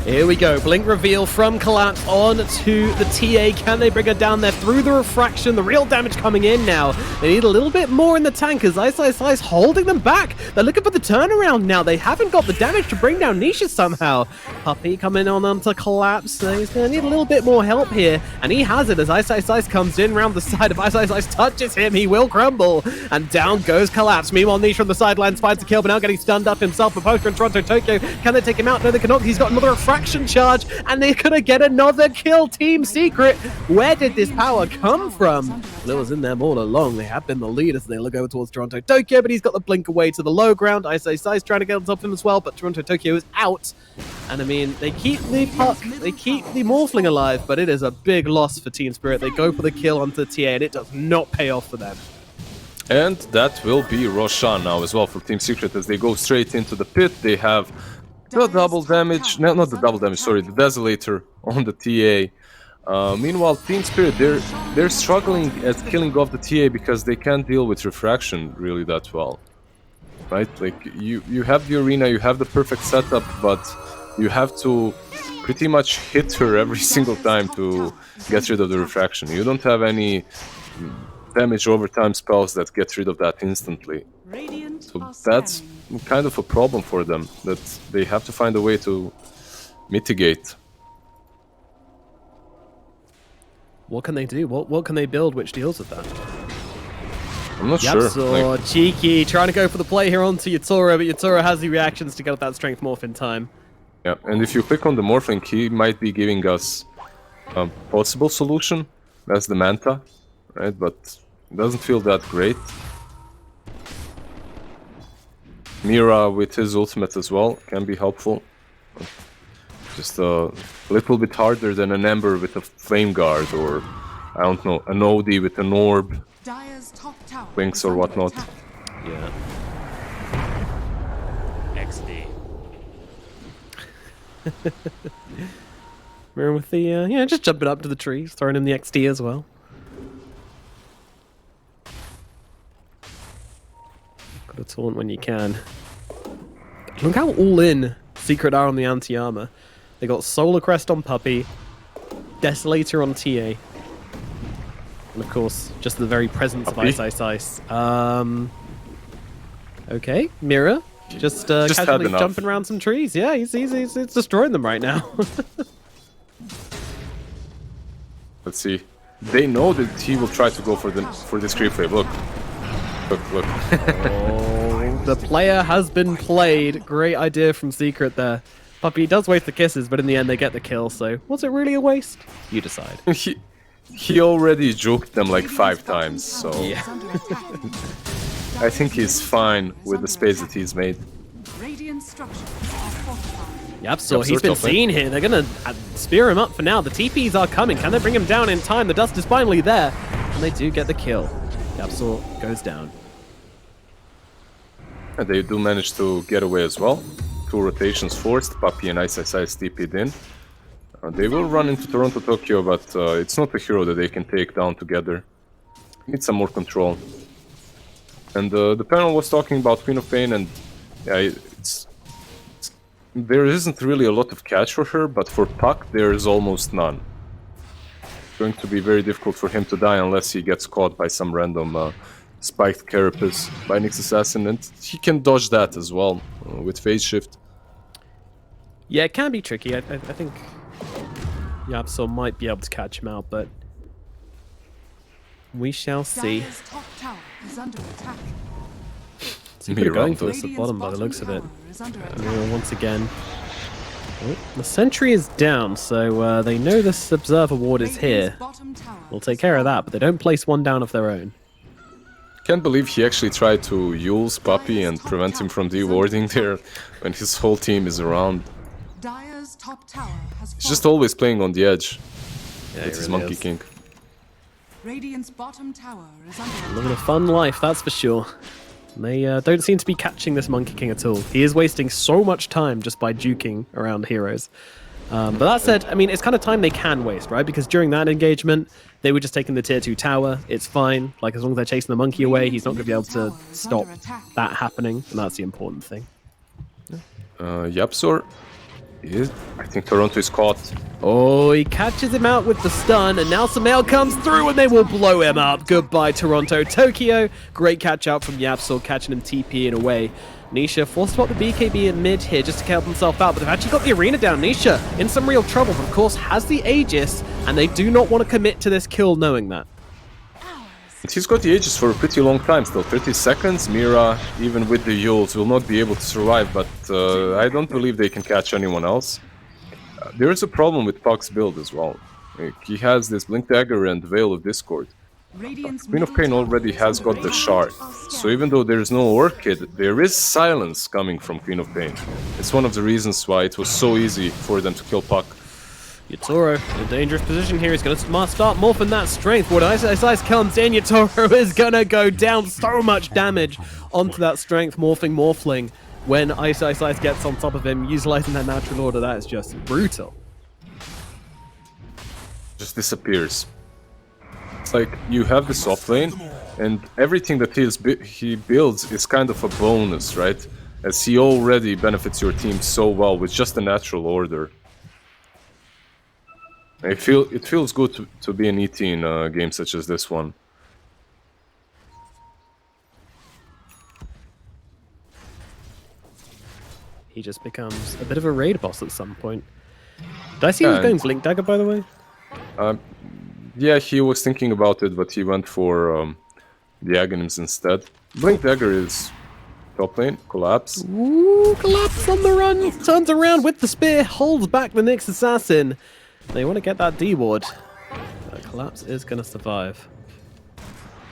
Here we go. Blink reveal from Collapse on to the TA. Can they bring her down there through the refraction? The real damage coming in now. They need a little bit more in the tank as Ice holding them back. They're looking for the turnaround now. They haven't got the damage to bring down Nisha somehow. Puppey coming on to Collapse. So he's going to need a little bit more help here. And he has it as Ice comes in round the side. If Ice touches him, he will crumble. And down goes Collapse. Meanwhile, Nisha on the sidelines finds the kill, but now getting stunned up himself. Maposhka and Toronto Tokyo. Can they take him out? No, they cannot. He's got another refraction charge, and they're gonna get another kill. Team Secret, where did this power come from? Lil was in them all along. They have been the lead as they look over towards Toronto Tokyo, but he's got the blink away to the low ground. Ice trying to get on top of him as well, but Toronto Tokyo is out. And I mean, they keep the puck, they keep the Morphling alive, but it is a big loss for Team Spirit. They go for the kill onto the TA, and it does not pay off for them. And that will be Roshan now as well for Team Secret as they go straight into the pit. They have the double damage, no, not the double damage, sorry, the Desolator on the TA. Meanwhile, Team Spirit, they're struggling at killing off the TA because they can't deal with refraction really that well, right? Like you have the arena, you have the perfect setup, but you have to pretty much hit her every single time to get rid of the refraction. You don't have any damage overtime spells that get rid of that instantly. So that's kind of a problem for them, that they have to find a way to mitigate. What can they do? What can they build which deals with that? I'm not Yep, sure. so Like, Cheeky trying to go for the play here onto Yatora, but Yatora has the reactions to get up that strength morph in time. yeah, and if you click on the Morphling, he might be giving us a possible solution. That's the Manta, right? But it doesn't feel that great. Mira with his ultimate as well can be helpful. Just a little bit harder than an Ember with a Flame Guard, or I don't know, an Odie with an Orb, Wings or whatnot. Yeah. XD. Mira with the, yeah, just jumping up to the trees, throwing in the XD as well. Got a taunt when you can. Look how all in Secret are on the anti-armor. They got Solar Crest on Puppey, Desolator on TA, and of course, just the very presence Puppey? of Ice. Okay, Mira, just had casually enough. jumping around some trees. Yeah, he's destroying them right now. Let's see. They know that he will try to go for this creep wave. Look. Oh, the player has been played. Great idea from Secret there. Puppey does waste the kisses, but in the end they get the kill, so was it really a waste? You decide. He already juked them like 5 times, so Yeah. I think he's fine with the space that he's made. Yep, so Yep, he's been top lane. seen here. They're gonna spear him up for now. The TPs are coming. Can they bring him down in time? The dust is finally there, and they do get the kill. Yapsor goes down. And they do manage to get away as well. 2 rotations forced, Puppey and Ice TP'd in. They will run into Toronto Tokyo, but it's not a hero that they can take down together. Need some more control. And the panel was talking about Queen of Pain, and yeah, there isn't really a lot of catch for her, but for Puck there is almost none. It's going to be very difficult for him to die unless he gets caught by some random spiked Carapace by Nyx Assassin, and he can dodge that as well with Phase Shift. Yeah, it can be tricky. I think Yapsor might be able to catch him out, but we shall see. Secret are going for this at bottom by the looks of it. Mira once again. Oh, the sentry is down, so they know this observer ward is here. We'll take care of that, but they don't place one down of their own. Can't believe he actually tried to use Puppey and prevent him from dewarding there when his whole team is around. He's just always playing on the edge. Yeah, It's his Monkey King. Living a fun life, that's for sure. They don't seem to be catching this Monkey King at all. He is wasting so much time just by juking around heroes. But that said, I mean, it's kind of time they can waste, right? Because during that engagement, they were just taking the tier 2 tower. It's fine. Like, as long as they're chasing the monkey away, he's not going to be able to stop that happening. And that's the important thing. Yapsor I think Toronto is caught. Oh, he catches him out with the stun, and now Sumail comes through and they will blow him up. Goodbye, Toronto. Tokyo, great catch out from Yapsor, catching him TPing away. Nisha forced to pop the BKB in mid here just to help himself out, but they've actually got the arena down. Nisha in some real trouble, but of course has the Aegis, and they do not want to commit to this kill knowing that. He's got the Aegis for a pretty long time still, 30 seconds. Mira, even with the Yules, will not be able to survive, but I don't believe they can catch anyone else. There is a problem with Puck's build as well. He has this Blink Dagger and Veil of Discord. Queen of Pain already has got the Shard, so even though there is no Orchid, there is silence coming from Queen of Pain. It's one of the reasons why it was so easy for them to kill Puck. Yatoro in a dangerous position here. He's going to start morphing that strength. When Ice comes in, Yatoro is going to go down. So much damage onto that strength morphling. When Ice gets on top of him, utilizing that natural order, that is just brutal. Just disappears. It's like you have the soft lane, and everything that he builds is kind of a bonus, right? As he already benefits your team so well with just a natural order. It feels good to be an ET in a game such as this one. He just becomes a bit of a raid boss at some point. Did I see he was going Blink Dagger, by the way? Yeah, he was thinking about it, but he went for the Aghanims instead. Blink Dagger is top lane, collapse. Ooh, collapse on the run, turns around with the spear, holds back the Nyx Assassin. They want to get that D ward. Collapse is going to survive.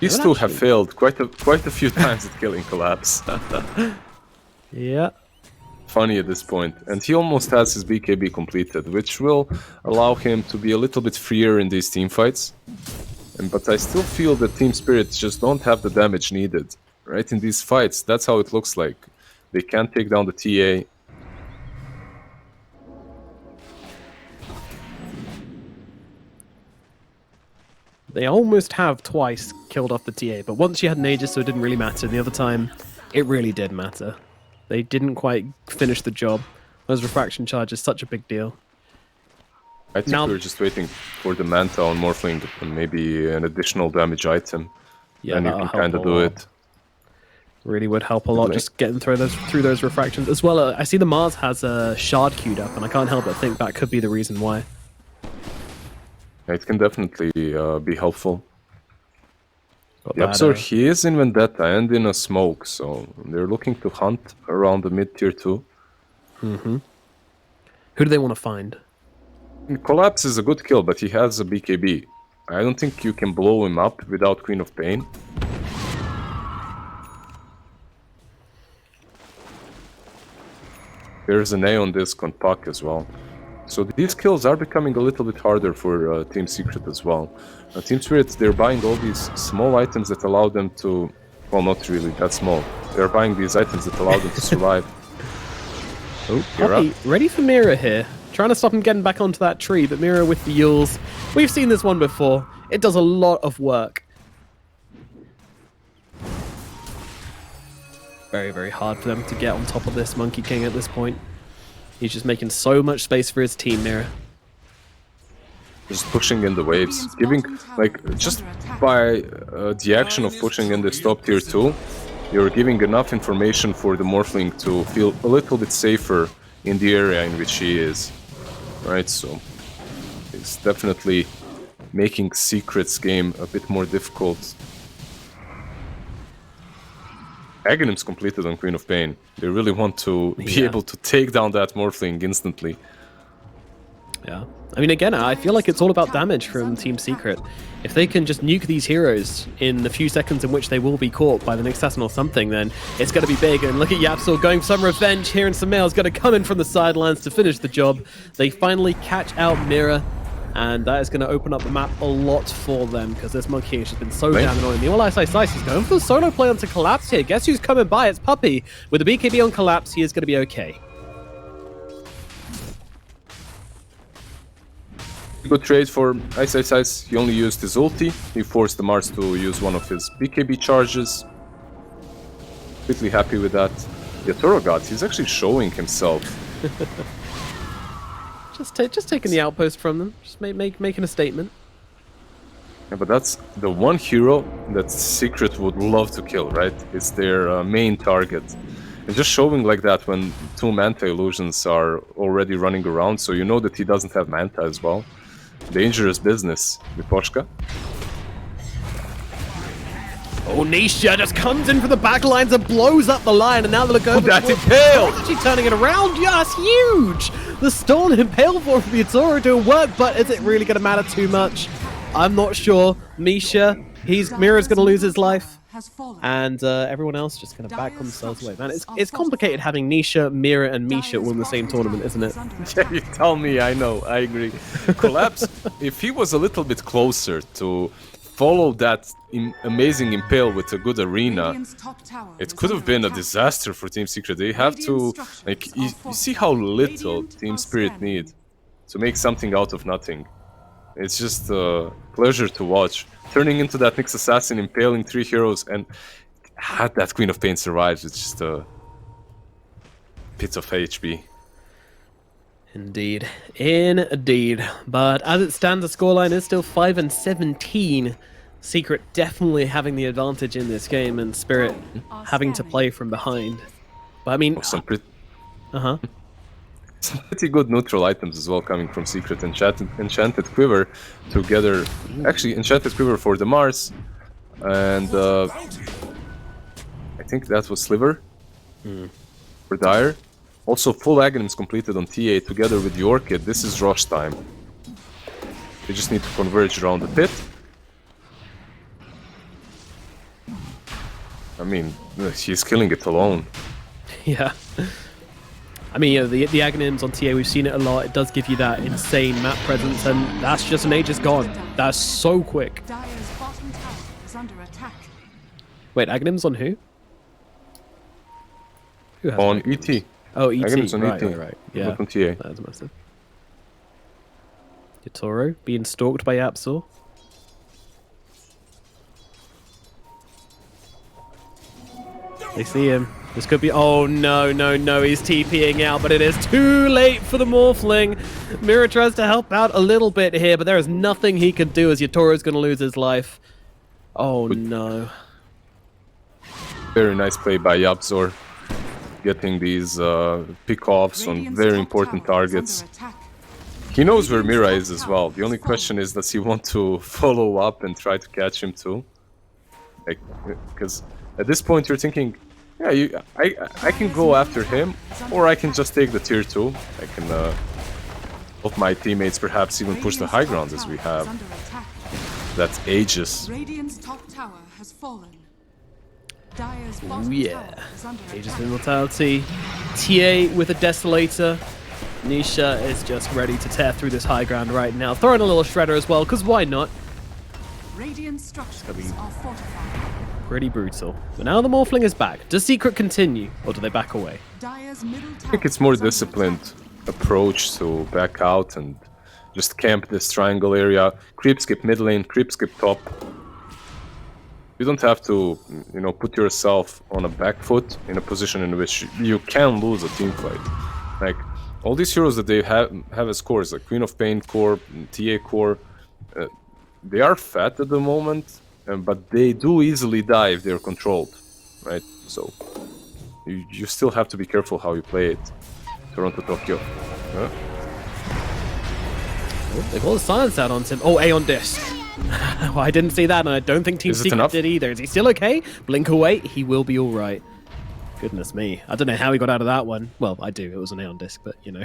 These two have failed quite a few times at killing Collapse. Yeah. Funny at this point, and he almost has his BKB completed, which will allow him to be a little bit freer in these team fights. But I still feel that Team Spirits just don't have the damage needed, right? In these fights, that's how it looks like. They can't take down the TA. They almost have twice killed off the TA, but once you had an Aegis, so it didn't really matter. The other time, it really did matter. They didn't quite finish the job. Those refraction charges, such a big deal. I think we were just waiting for the Manta on Morphling and maybe an additional damage item. Yeah, and you can kind of do it. Really would help a lot, just getting through those refractions. As well, I see the Mars has a shard queued up, and I can't help but think that could be the reason why. It can definitely be helpful. Yapsor, he is in Vendetta and in a smoke, so they're looking to hunt around the mid-tier 2. Mm-hmm. Who do they want to find? Collapse is a good kill, but he has a BKB. I don't think you can blow him up without Queen of Pain. There's an A on disc on Puck as well. So these kills are becoming a little bit harder for Team Secret as well. Team Spirits, they're buying all these small items that allow them to... Well, not really that small. They're buying these items that allow them to survive. Oh, Puppy, ready for Mira here. Trying to stop him getting back onto that tree, but Mira with the Yules. We've seen this one before. It does a lot of work. Very, very hard for them to get on top of this Monkey King at this point. He's just making so much space for his team, Mira. Just pushing in the waves, giving, like, just by the action of pushing in this top tier 2, you're giving enough information for the Morphling to feel a little bit safer in the area in which he is. Right, so it's definitely making Secret's game a bit more difficult. Aghanim's completed on Queen of Pain. They really want to be able to take down that Morphling instantly. Yeah. I mean, again, I feel like it's all about damage from Team Secret. If they can just nuke these heroes in the few seconds in which they will be caught by the Nyx Assassin or something, then it's going to be big. And look at Yapsor going for some revenge here, and Sumail's going to come in from the sidelines to finish the job. They finally catch out Mira, and that is going to open up the map a lot for them, because this Monkey King has just been so damn annoying. The All-Ice is going for the solo play onto Collapse here. Guess who's coming by? It's Puppy. With the BKB on Collapse, he is going to be okay. Good trade for Ice. He only used his ulti. He forced the Mars to use one of his BKB charges. Completely happy with that. The Toro God, he's actually showing himself. Just taking the outpost from them. Just making a statement. Yeah, but that's the one hero that Secret would love to kill, right? It's their main target. And just showing like that when 2 Manta illusions are already running around, so you know that he doesn't have Manta as well. Dangerous business, Miposhka. Oh, Nisha just comes in from the back lines and blows up the line, and now they look over. That impale! Actually turning it around, yes, huge! The stolen impale form from Yatoro doing work, but is it really going to matter too much? I'm not sure. Misha, Mira's going to lose his life, and everyone else just going to back themselves away. Man, it's complicated having Nisha, Mira, and Misha all in the same tournament, isn't it? Yeah, you tell me, I know, I agree. Collapse, if he was a little bit closer to follow that amazing impale with a good arena, it could have been a disaster for Team Secret. They have to, like, you see how little Team Spirit need to make something out of nothing. It's just a pleasure to watch. Turning into that Nyx Assassin, impaling 3 heroes, and had that Queen of Pain survive, it's just a bit of HP. Indeed. But as it stands, the scoreline is still 5-17. Secret definitely having the advantage in this game, and Spirit having to play from behind. But I mean... Some Uh-huh. Some pretty good neutral items as well coming from Secret. Enchanted Quiver together. Actually, Enchanted Quiver for the Mars. And I think that was Sliver for Dire. Also, full Aghanims completed on TA together with the Orchid. This is rush time. They just need to converge around the pit. I mean, he's killing it alone. Yeah. I mean, you know, the Aghanims on TA, we've seen it a lot. It does give you that insane map presence, and that's just an Aegis gone. That's so quick. Dire's bottom tower is under attack. Wait, Aghanims on who? Who has On Aghanims? ET. Oh, ET. Aghanims on right, ET. right. Yeah, Not on TA. that's massive. Yatoro being stalked by Absol. They see him. This could be... Oh, no. He's TPing out, but it is too late for the Morphling. Mira tries to help out a little bit here, but there is nothing he can do as Yatoro's going to lose his life. Oh, no. Very nice play by Yabzor. Getting these pick-offs on very important targets. He knows where Mira is as well. The only question is, does he want to follow up and try to catch him too? Like, because at this point you're thinking, yeah, I can go after him, or I can just take the tier 2. I can help my teammates perhaps even push the high ground as we have. That's Aegis. Radiant's top tower has fallen. Dire's Ooh, bottom yeah. tower is under Aegis attack. Immortality. TA with a Desolator. Nisha is just ready to tear through this high ground right now. Throwing a little Shredder as well, because why not? Radiant structures are fortified. Pretty brutal. But now the Morphling is back. Does Secret continue, or do they back away? Dire's middle tower I think it's more is under disciplined attack. approach to back out and just camp this triangle area. Creep skip mid lane, creep skip top. You don't have to, you know, put yourself on a back foot in a position in which you can lose a team fight. Like, all these heroes that they have as cores, like Queen of Pain core, TA core, they are fat at the moment, but they do easily die if they're controlled, right? So, you still have to be careful how you play it. Toronto, Tokyo. Oh, they call the silence out on him. Oh, Aeon Disc. Well, I didn't see that, and I don't think Team Is it Secret enough? did either. Is he still okay? Blink away. He will be all right. Goodness me. I don't know how he got out of that one. Well, I do. It was an Aeon Disc, but, you know.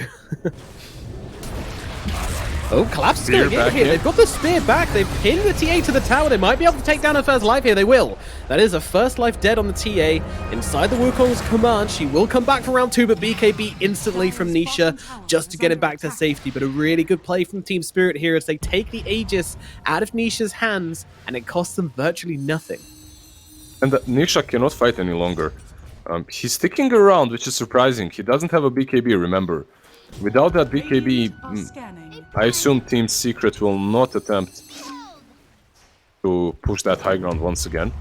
Oh, Collapse is going to get here. They've got the spear back. They've pinned the TA to the tower. They might be able to take down her first life here. They will. That is a first life dead on the TA. Inside the Wukong's command. She will come back for round 2, but BKB instantly from Nisha just to get him back to safety. But a really good play from Team Spirit here as they take the Aegis out of Nisha's hands, and it costs them virtually nothing. And Nisha cannot fight any longer. He's sticking around, which is surprising. He doesn't have a BKB, remember. Without that BKB, I assume Team Secret will not attempt to push that high ground once again.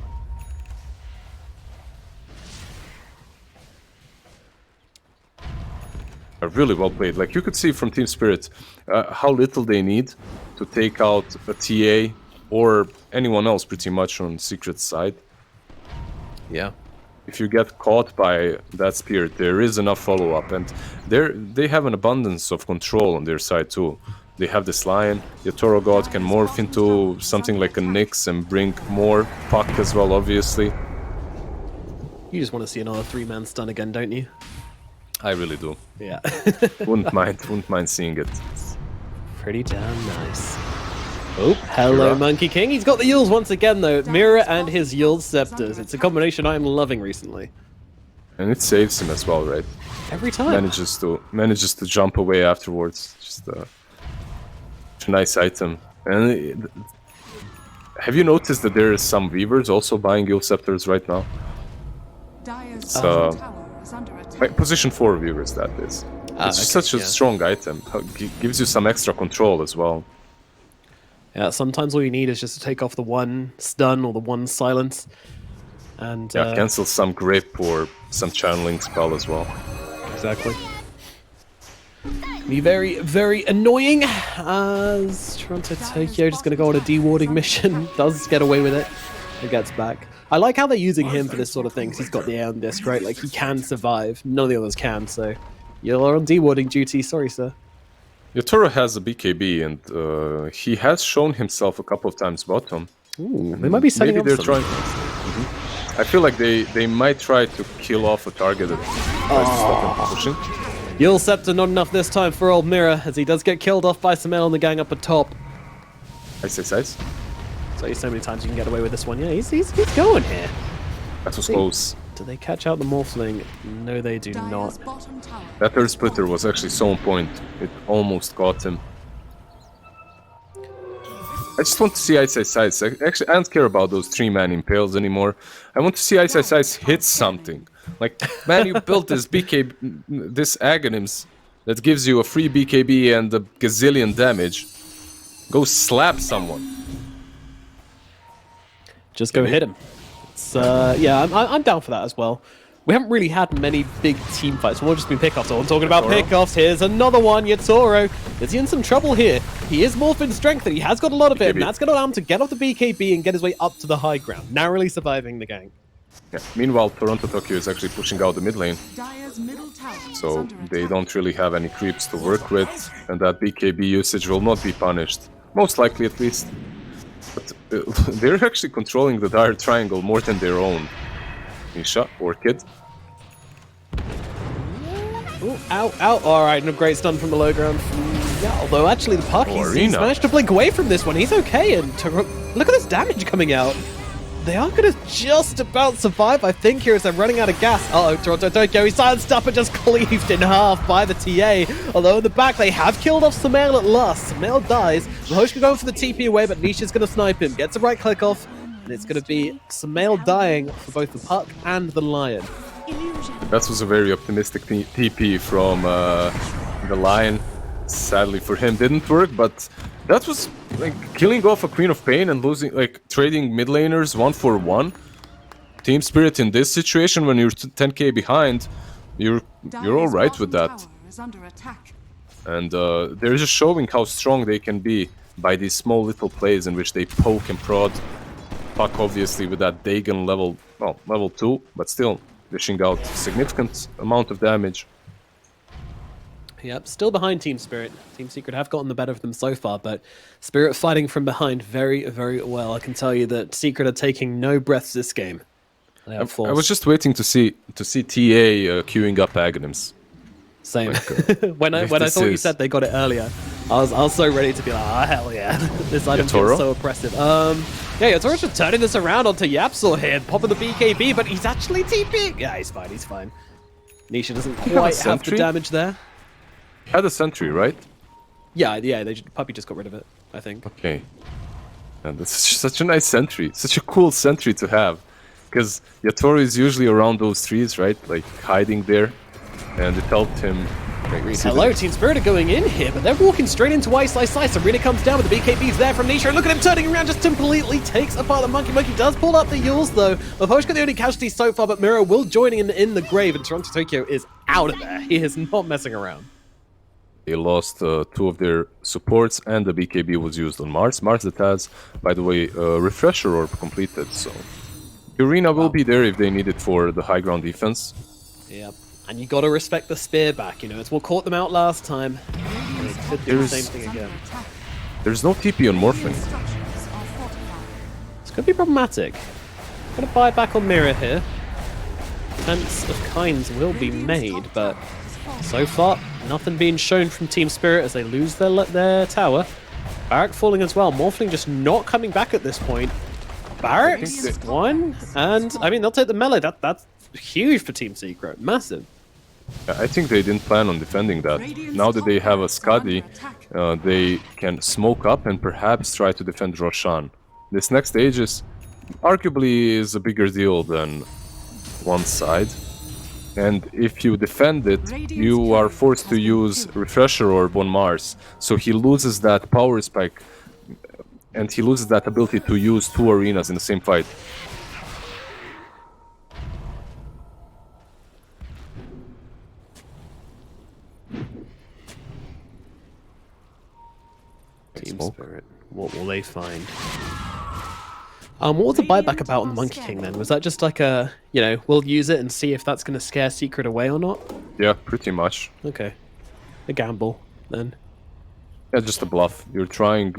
Really well played. Like, you could see from Team Spirit how little they need to take out a TA or anyone else pretty much on Secret's side. Yeah. If you get caught by that Spirit, there is enough follow-up, and they have an abundance of control on their side too. They have this Lion. The Toro God can morph into something like a Nyx and bring more Puck as well, obviously. You just want to see another 3-man stun again, don't you? I really do. Yeah. Wouldn't mind seeing it. Pretty damn nice. Oh, hello, Monkey King. He's got the Yules once again, though. Mirror and his Yules Scepters. It's a combination I'm loving recently. And it saves him as well, right? Every time. Manages to jump away afterwards. Just a nice item. And have you noticed that there is some Weavers also buying Yules Scepters right now? Like position 4 Weavers, that is. It's just such a strong item. Gives you some extra control as well. Yeah, sometimes all you need is just to take off the one stun or the one silence. And cancel some grip or some channeling spell as well. Exactly. Be very, very annoying as Toronto Tokyo just going to go on a dewarding mission. Does get away with it. It gets back. I like how they're using him for this sort of thing, because he's got the Aeon Disc, right? Like, he can survive. None of the others can, so you're on dewarding duty. Sorry, sir. Yotaro has a BKB, and he has shown himself a couple of times bottom. Ooh, they might be setting Maybe up they're something. trying. I feel like they might try to kill off a target that tries to stop him pushing. Yule Scepter not enough this time for old Mirror, as he does get killed off by Samel and the gang up atop. Ice. So many times you can get away with this one. Yeah, he's going here. That was close. Do they catch out the Morphling? No, they do not. That third splitter was actually so on point. It almost got him. I just want to see Ice. Actually, I don't care about those 3-man impales anymore. I want to see Ice hit something. Like, man, you built this BKB, this Aghanims that gives you a free BKB and a gazillion damage. Go slap someone. Just go hit him. It's, yeah, I'm down for that as well. We haven't really had many big team fights. We've all just been pickoffs. So I'm talking about pickoffs. Here's another one. Yotaro. Is he in some trouble here? He is morph in strength, and he has got a lot of it. And that's going to allow him to get off the BKB and get his way up to the high ground, narrowly surviving the gang. Yeah. Meanwhile, Toronto Tokyo is actually pushing out the mid lane. So they don't really have any creeps to work with, and that BKB usage will not be punished. Most likely, at least. But they're actually controlling the dire triangle more than their own. Nisha, Orchid. Ooh, ow. Alright, no great stun from the low ground. Yeah, although actually the Puck, he's managed to blink away from this one. He's okay, and look at this damage coming out. They are going to just about survive, I think, here as they're running out of gas. Uh-oh, Toronto Tokyo, he's silenced up and just cleaved in half by the TA. Although in the back, they have killed off Samel at last. Samel dies. Mahoshka going for the TP away, but Nisha's going to snipe him. Gets a right click off, and it's going to be Samel dying for both the Puck and the Lion. That was a very optimistic TP from the Lion. Sadly for him, didn't work, but that was like killing off a Queen of Pain and losing, like trading mid laners 1-for-1. Team Spirit in this situation, when you're 10k behind, you're all right with that. And they're just showing how strong they can be by these small little plays in which they poke and prod. Puck obviously with that Dagon level 2, but still dishing out significant amount of damage. Yep, still behind Team Spirit. Team Secret have gotten the better of them so far, but Spirit fighting from behind very, very well. I can tell you that Secret are taking no breaths this game. I was just waiting to see TA queuing up Aghanims. Same. When I thought you said they got it earlier, I was so ready to be like, oh hell yeah, this item feels so oppressive. Yeah, Yotoro's just turning this around onto Yapsor here, popping the BKB, but he's actually TP. Yeah, he's fine. Nisha doesn't quite have the damage there. Had a sentry, right? Yeah, Puppy just got rid of it, I think. Okay. And that's such a nice sentry. Such a cool sentry to have. Because Yotaro is usually around those trees, right? Like, hiding there. And it helped him Great read. Hello, Team Spirit are going in here, but they're walking straight into Ice. Arena comes down, but the BKB's there from Nisha. Look at him turning around, just completely takes apart the Monkey. Monkey does pull up the Yules, though. Maposhka the only casualty so far, but Miro will join in the grave, and Toronto Tokyo is out of there. He is not messing around. They lost 2 of their supports, and the BKB was used on Mars. Mars that has, by the way, a refresher orb completed, so the arena will be there if they need it for the high ground defense. Yep. And you gotta respect the spear back, you know, it's what caught them out last time. And it could do the same thing again. There's no TP on Morphling. This could be problematic. Gonna buy back on Mirror here. Defense of kinds will be made, but so far, nothing being shown from Team Spirit as they lose their tower. Barrack falling as well. Morphling just not coming back at this point. Barracks, one, and I mean, they'll take the melee. That's huge for Team Secret. Massive. I think they didn't plan on defending that. Now that they have a Skadi, they can smoke up and perhaps try to defend Roshan. This next stage is arguably is a bigger deal than one side. And if you defend it, you are forced to use Refresher Orb on Mars. So he loses that power spike, and he loses that ability to use 2 arenas in the same fight. Team Spirit, what will they find? What was the buyback about on the Monkey King then? Was that just like a, you know, we'll use it and see if that's going to scare Secret away or not? Yeah, pretty much. Okay. A gamble, then. Yeah, just a bluff. You're trying,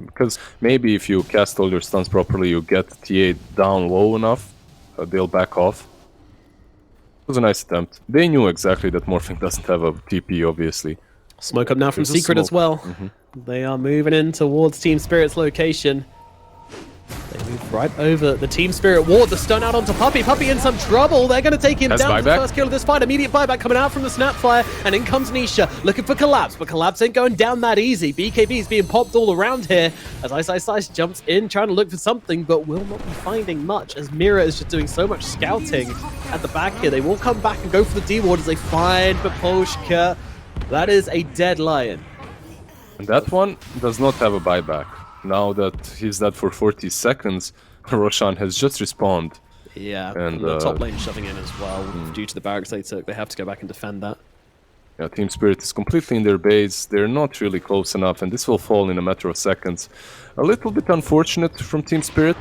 because maybe if you cast all your stuns properly, you get TA down low enough, they'll back off. It was a nice attempt. They knew exactly that Morphling doesn't have a TP, obviously. Smoke up now from Secret as well. They are moving in towards Team Spirit's location. They move right over the Team Spirit ward. The stun out onto Puppey. Puppey in some trouble. They're going to take him down to the first kill of this fight. Immediate buyback coming out from the Snapfire. And in comes Nisha looking for Collapse. But Collapse ain't going down that easy. BKB is being popped all around here. As Ice jumps in trying to look for something, but will not be finding much. As Mira is just doing so much scouting at the back here. They will come back and go for the D-ward as they find Maposhka. That is a dead lion. And that one does not have a buyback. Now that he's dead for 40 seconds, Roshan has just respawned. Yeah, and the top lane shoving in as well. Due to the barracks they took, they have to go back and defend that. Yeah, Team Spirit is completely in their base. They're not really close enough, and this will fall in a matter of seconds. A little bit unfortunate from Team Spirit.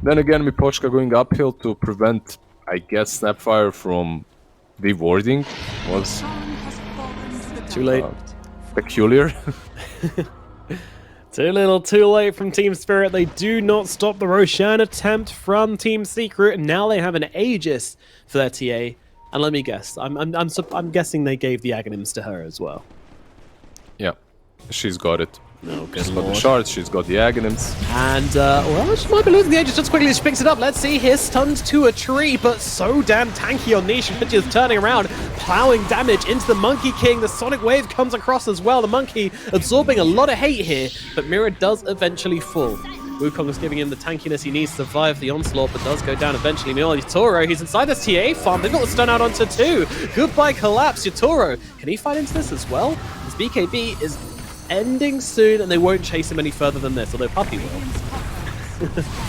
Then again, Miposhka going uphill to prevent, I guess, Snapfire from rewarding was too late. Peculiar. Too little, too late from Team Spirit. They do not stop the Roshan attempt from Team Secret, and now they have an Aegis for their TA. And let me guess, I'm guessing they gave the Aghanims to her as well. Yeah, she's got it. Oh, good She's got lord. the shards, she's got the Aghanims. And, well, she might be losing the Aegis just quickly. She picks it up. Let's see here. Stunned to a tree, but so damn tanky on Niche. Which is turning around, plowing damage into the Monkey King. The Sonic Wave comes across as well. The Monkey absorbing a lot of hate here, but Mira does eventually fall. Wukong is giving him the tankiness he needs to survive the onslaught, but does go down eventually. Meanwhile, Yatoro, he's inside this TA farm. They've got the stun out onto 2. Goodbye, Collapse. Yatoro, can he fight into this as well? His BKB is ending soon, and they won't chase him any further than this, although Puppey will.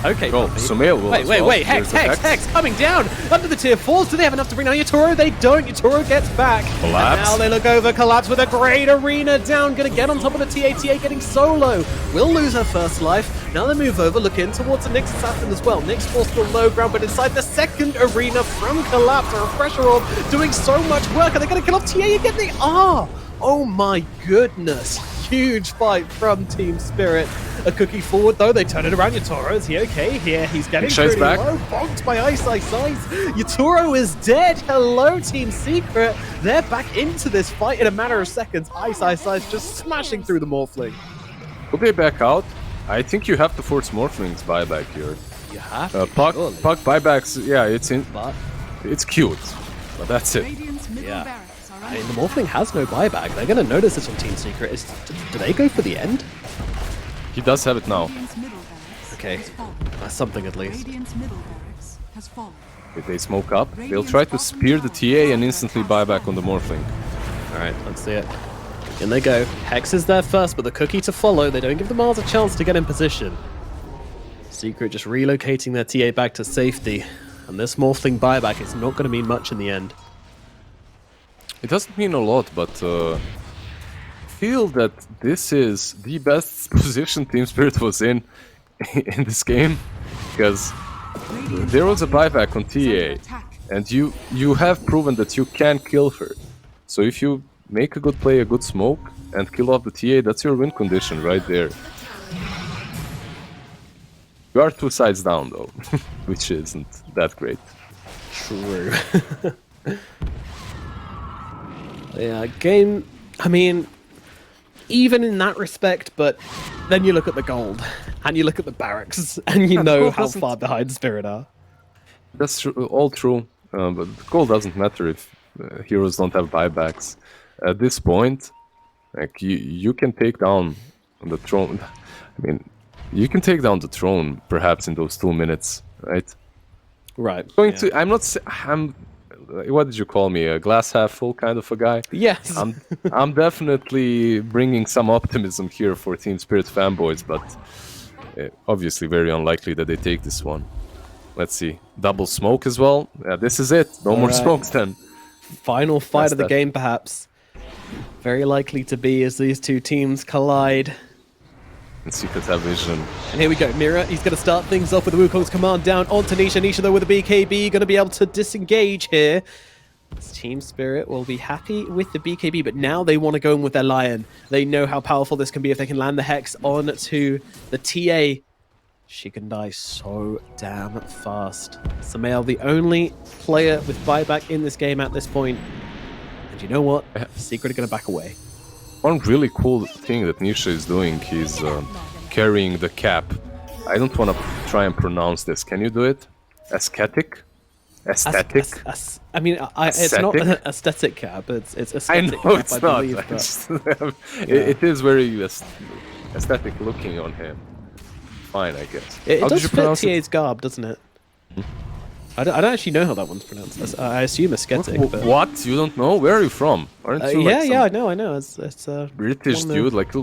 Okay, Oh, Puppey. Sumail will. Wait, Hex coming down under the tier 4s. Do they have enough to bring down Yatoro? They don't. Yatoro gets back. Collapse. And now they look over. Collapse with a great arena down. Gonna get on top of the TA getting solo. Will lose her first life. Now they move over, look in towards the Nyx Assassin as well. Nyx forced to low ground, but inside the second arena from Collapse, a Refresher Orb doing so much work. Are they gonna kill off TA again? They are! Oh my goodness. Huge fight from Team Spirit. A cookie forward though, they turn it around. Yatoro, is he okay here? He's getting pretty back. low. Bonked by Ice. Yatoro is dead. Hello, Team Secret. They're back into this fight in a matter of seconds. Ice just smashing through the Morphling. Will they back out? I think you have to force Morphling's buyback here. You have Puck buybacks, yeah, it's cute, but that's it. Yeah. I mean, the Morphling has no buyback. They're going to notice this on Team Secret. Do they go for the end? He does have it now. Okay, that's something at least. If they smoke up, they'll try to spear the TA and instantly buy back on the Morphling. Alright, let's see it. In they go. Hex is there first, but the cookie to follow. They don't give the Mars a chance to get in position. Secret just relocating their TA back to safety. And this Morphling buyback is not going to mean much in the end. It doesn't mean a lot, but I feel that this is the best position Team Spirit was in this game. Because there was a buyback on TA, and you have proven that you can kill her. So if you make a good play, a good smoke, and kill off the TA, that's your win condition right there. You are 2 sides down though, which isn't that great. True. Yeah, game, I mean, even in that respect, but then you look at the gold, and you look at the barracks, and you know how far behind Spirit are. That's all true, but the goal doesn't matter if heroes don't have buybacks. At this point, like you can take down the throne. I mean, you can take down the throne perhaps in those 2 minutes, right? Right. I'm not. I'm. What did you call me? A glass half full kind of a guy? Yes. I'm definitely bringing some optimism here for Team Spirit fanboys, but obviously very unlikely that they take this one. Let's see. Double smoke as well. Yeah, this is it. No more smokes then. Final fight of the game, perhaps. Very likely to be as these two teams collide. And Secret have vision. And here we go. Mira, he's going to start things off with the Wukong's command down onto Nisha. Nisha, though, with a BKB, going to be able to disengage here. This Team Spirit will be happy with the BKB, but now they want to go in with their Lion. They know how powerful this can be if they can land the Hex onto the TA. She can die so damn fast. Samael, the only player with buyback in this game at this point. And you know what? Secret are going to back away. One really cool thing that Nisha is doing is carrying the cap. I don't want to try and pronounce this. Can you do it? Aesthetic? Aesthetic? I mean, it's not an aesthetic cap. It's aesthetic. I know cap, it's I not. believe, It is very aesthetic looking on him. Fine, I guess. It How did does you fit pronounce TA's garb, doesn't it? I don't actually know how that one's pronounced. I assume aesthetic. But... What? You don't know? Where are you from? Aren't you yeah, I know. It's British dude, like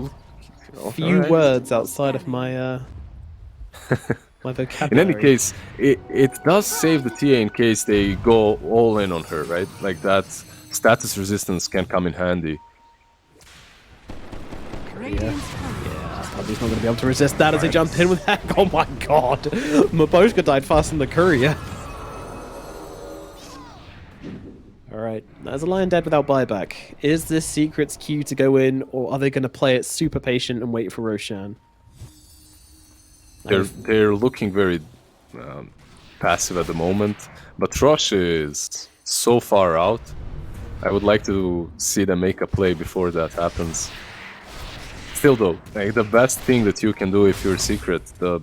few words outside of my my vocabulary. In any case, it does save the TA in case they go all in on her, right? Like that status resistance can come in handy. He's not going to be able to resist that as they jump in with that. Oh my god! Maboshka died fast in the courier. Alright, there's a Lion dead without buyback. Is this Secret's cue to go in, or are they going to play it super patient and wait for Roshan? They're looking very passive at the moment, but Rosh is so far out. I would like to see them make a play before that happens. Still though, like, the best thing that you can do if you're Secret, the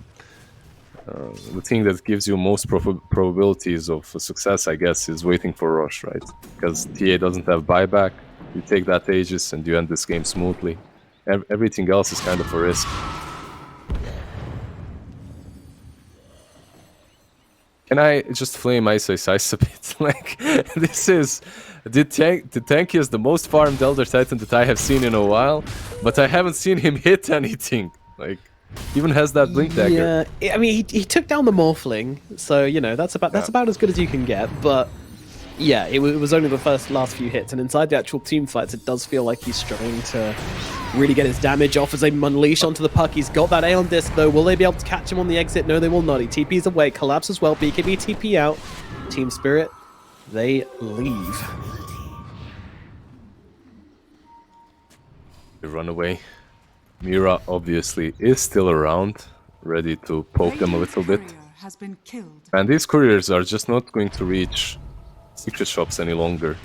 thing that gives you most probabilities of success, I guess, is waiting for Rosh, right? Because TA doesn't have buyback, you take that Aegis and you end this game smoothly. Everything else is kind of a risk. Can I just flame CIS a bit? Like, this is... The tank is the most farmed Elder Titan that I have seen in a while, but I haven't seen him hit anything. Like, even has that blink dagger. Yeah, I mean, he took down the Morphling, so, you know, that's about as good as you can get, but... Yeah, it was only the last few hits, and inside the actual team fights, it does feel like he's struggling to really get his damage off as they unleash onto the puck. He's got that Aeon Disc, though. Will they be able to catch him on the exit? No, they will not. He TP's away, collapse as well. BKB TP out. Team Spirit, they leave. They run away. Mira, obviously, is still around, ready to poke them a little bit. And these couriers are just not going to reach secret shops any longer.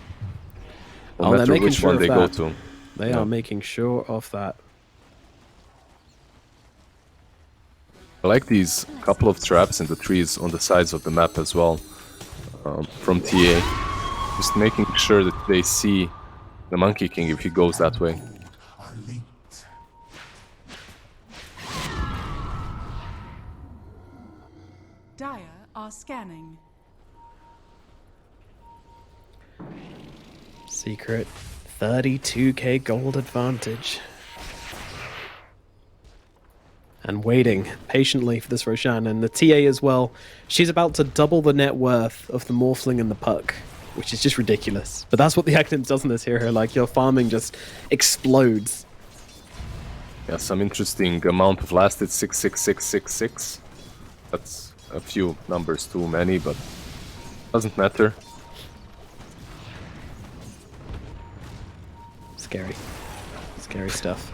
No matter which one they go to. They are making sure of that. I like these couple of traps in the trees on the sides of the map as well, from TA. Just making sure that they see the Monkey King if he goes that way. Dire are scanning. Secret 32k gold advantage. And waiting patiently for this Roshan. And the TA as well. She's about to double the net worth of the Morphling and the Puck, which is just ridiculous. But that's what the Aghanim does in this hero. Like, your farming just explodes. Yeah, some interesting amount of lasted 66666. That's a few numbers too many, but doesn't matter. Scary. Scary stuff.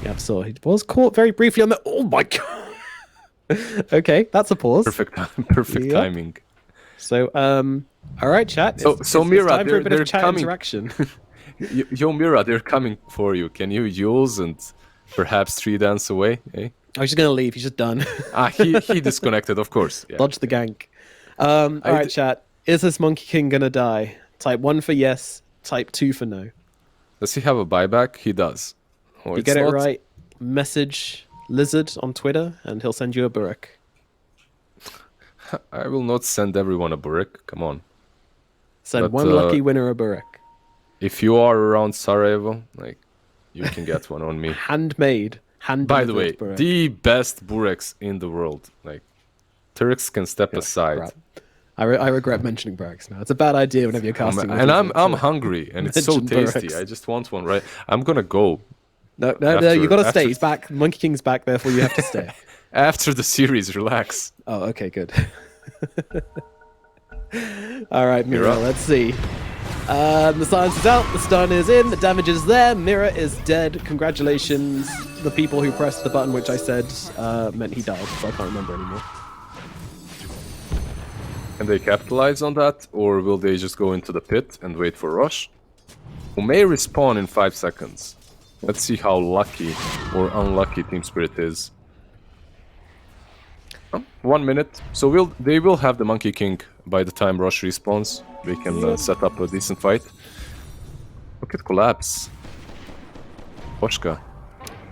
Yeah, so he was caught very briefly on the... Oh my god! Okay, that's a pause. Perfect Yep. timing. So, alright, chat. So Mira, time for a bit they're of chat coming. interaction. Yo, Mira, they're coming for you. Can you use and perhaps 3 dance away? Eh? Oh, he's just gonna leave. He's just done. He disconnected, of course. Yeah. Dodge the gank. Alright, chat. Is this Monkey King gonna die? Type 1 for yes, type 2 for no. Does he have a buyback? He does. Oh, You it's get it not- right, message Lizard on Twitter and he'll send you a burek. I will not send everyone a burek. Come on. Send But, one lucky winner a burek. If you are around Sarajevo, like, you can get one on me. Handmade. Hand By the way, burek. the best bureks in the world. Like, Turks can step aside. Crap. I regret mentioning bureks now. It's a bad idea whenever you're casting. with And people I'm to hungry, and it's so mention tasty. bureks. I just want one, right? I'm gonna go No, After- you gotta after- stay. He's back. Monkey King's back, therefore you have to stay. after the series. Relax. Oh, okay, good. Alright, Mira, Mira. let's see. The science is out, the stun is in, the damage is there, Mira is dead. Congratulations. The people who pressed the button, which I said meant he died, so I can't remember anymore. Can they capitalize on that, or will they just go into the pit and wait for Rush, who may respawn in 5 seconds? Let's see how lucky or unlucky Team Spirit is. 1 minute. So they will have the Monkey King by the time Rush respawns. They can set up a decent fight. Look at Collapse. Poshka.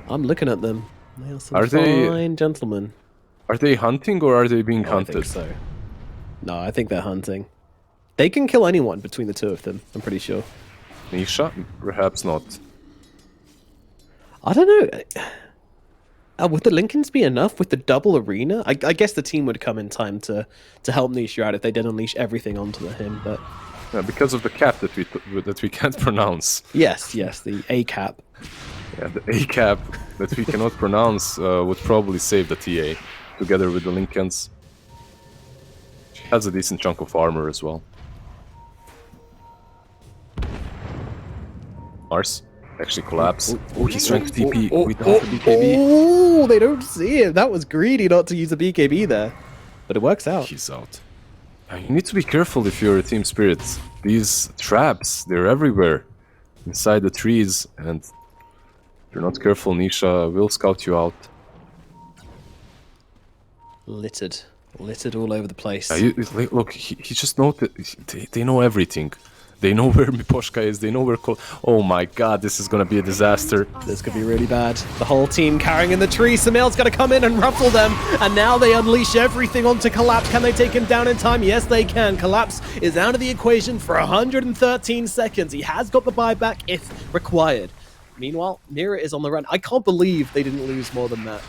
I'm looking at them. They are some Are they- fine gentlemen. Are they hunting or are they being Oh, I hunted? think so. No, I think they're hunting. They can kill anyone between the two of them, I'm pretty sure. Nisha? Perhaps not. I don't know. Would the Lincolns be enough with the double arena? I guess the team would come in time to help Nisha out if they did unleash everything onto him. But Yeah, because of the cap that we can't pronounce. yes, the A cap. Yeah, the A cap that we cannot pronounce would probably save the TA together with the Lincolns. She has a decent chunk of armor as well. Mars actually collapse. Oh, he's trying to TP without the BKB. Oh, they don't see him. That was greedy not to use a BKB there, but it works out. He's out. You need to be careful if you're a Team Spirit. These traps, they're everywhere inside the trees, and if you're not careful, Nisha will scout you out. Littered all over the place. Look, he just noted. They know everything. They know where Miposhka is. They know where. Oh my god, this is gonna be a disaster. This could be really bad. The whole team carrying in the tree. Samael's got to come in and ruffle them. And now they unleash everything onto Collapse. Can they take him down in time? Yes, they can. Collapse is out of the equation for 113 seconds. He has got the buyback if required. Meanwhile, Mira is on the run. I can't believe they didn't lose more than that.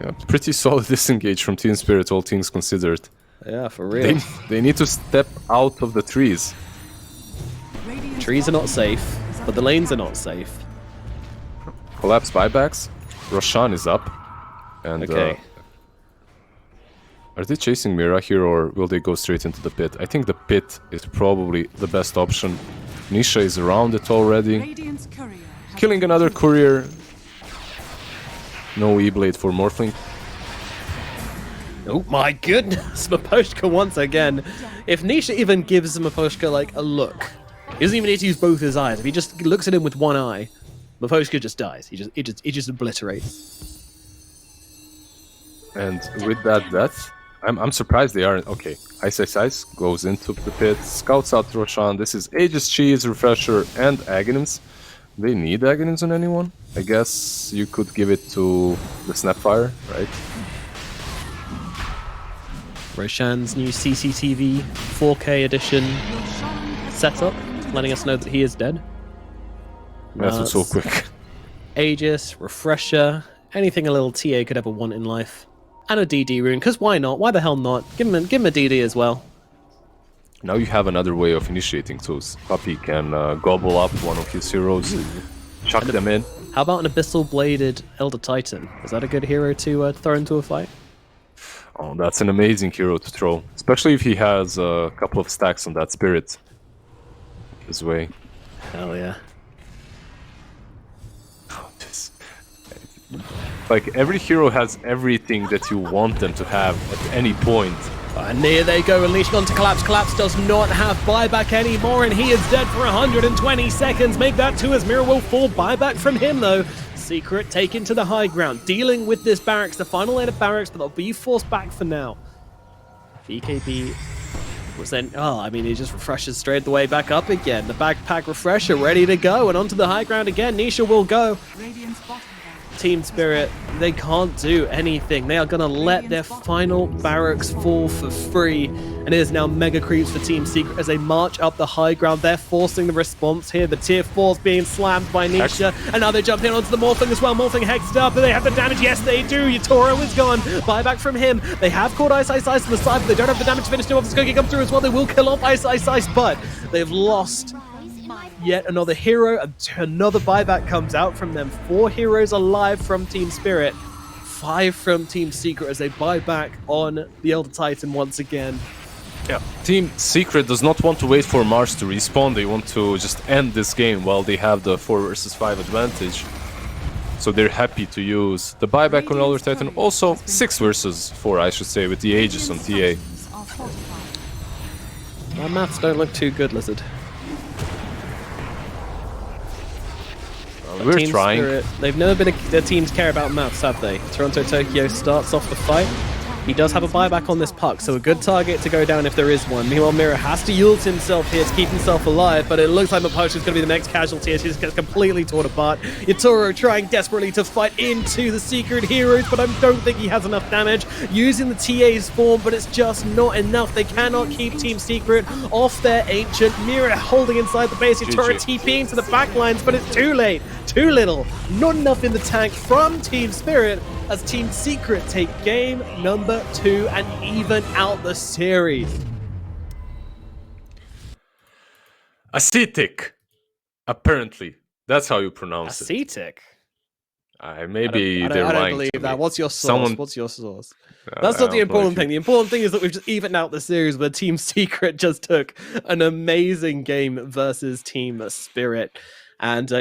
Yeah, pretty solid disengage from Team Spirit, all things considered. Yeah, for real. They need to step out of the trees. Trees are not safe, but the lanes are not safe. Collapse buybacks. Roshan is up. And Okay. are they chasing Mira here, or will they go straight into the pit? I think the pit is probably the best option. Nisha is around it already. Radiant's courier has Killing another courier. No E-Blade for Morphling. Oh my goodness, Miposhka once again. If Nisha even gives Miposhka like a look, he doesn't even need to use both his eyes. If he just looks at him with one eye, Miposhka just dies. He just obliterates. And with that death, I'm surprised they aren't. Okay, Ice goes into the pit, scouts out Roshan. This is Aegis Cheese, Refresher, and Aghanims. They need Aghanims on anyone? I guess you could give it to the Snapfire, right? Roshan's new CCTV 4K edition setup. letting us know that he is dead. That was so quick. Aegis, Refresher, anything a little TA could ever want in life. And a DD rune, because why not? Why the hell not? Give him a DD as well. Now you have another way of initiating, so Puppy can gobble up one of his heroes, chuck them in. How about an Abyssal Bladed Elder Titan? Is that a good hero to throw into a fight? Oh, that's an amazing hero to throw, especially if he has a couple of stacks on that spirit his way. Hell yeah. Like, every hero has everything that you want them to have at any point. And here they go, unleashing onto Collapse. Collapse does not have buyback anymore, and he is dead for 120 seconds. Make that 2 as Mirror will fall. Buyback from him, though. Secret taken to the high ground, dealing with this barracks, the final lane of barracks, but they'll be forced back for now. BKB was then, he just refreshes straight the way back up again. The backpack refresher ready to go, and onto the high ground again. Nisha will go. Team Spirit, they can't do anything. They are going to let their final barracks fall for free. And it is now mega creeps for Team Secret as they march up the high ground. They're forcing the response here. The tier 4's being slammed by Nisha. And now they jump in onto the Morphling as well. Morphling hexed up. Do they have the damage? Yes, they do. Yatoro is gone. Buyback from him. They have caught Ice on the side, but they don't have the damage to finish him off. It's going to come through as well. They will kill off Ice, but they've lost yet another hero. Another buyback comes out from them. 4 heroes alive from Team Spirit, 5 from Team Secret as they buy back on the Elder Titan once again. Yeah, Team Secret does not want to wait for Mars to respawn. They want to just end this game while they have the 4 versus 5 advantage. So they're happy to use the buyback on Elder Titan. Also 6 versus 4, I should say, with the Aegis on TA. My maths don't look too good, Lizard. We're Team trying. Spirit, they've never been a team to care about maths, have they? Toronto Tokyo starts off the fight. He does have a buyback on this puck, so a good target to go down if there is one. Meanwhile, Mirror has to yield himself here to keep himself alive, but it looks like Mapocha is going to be the next casualty as he just gets completely torn apart. Yatoro trying desperately to fight into the Secret Heroes, but I don't think he has enough damage. Using the TA's form, but it's just not enough. They cannot keep Team Secret off their Ancient. Mirror holding inside the base. Yatoro TPing to the backlines, but it's too late. Too little. Not enough in the tank from Team Spirit as Team Secret take game number 2 and even out the series. Acetic. Apparently. That's how you pronounce it. Acetic? Maybe I they're don't lying believe to that. me. What's your source? Someone... What's your source? That's not the important thing. The important thing is that we've just evened out the series where Team Secret just took an amazing game versus Team Spirit. And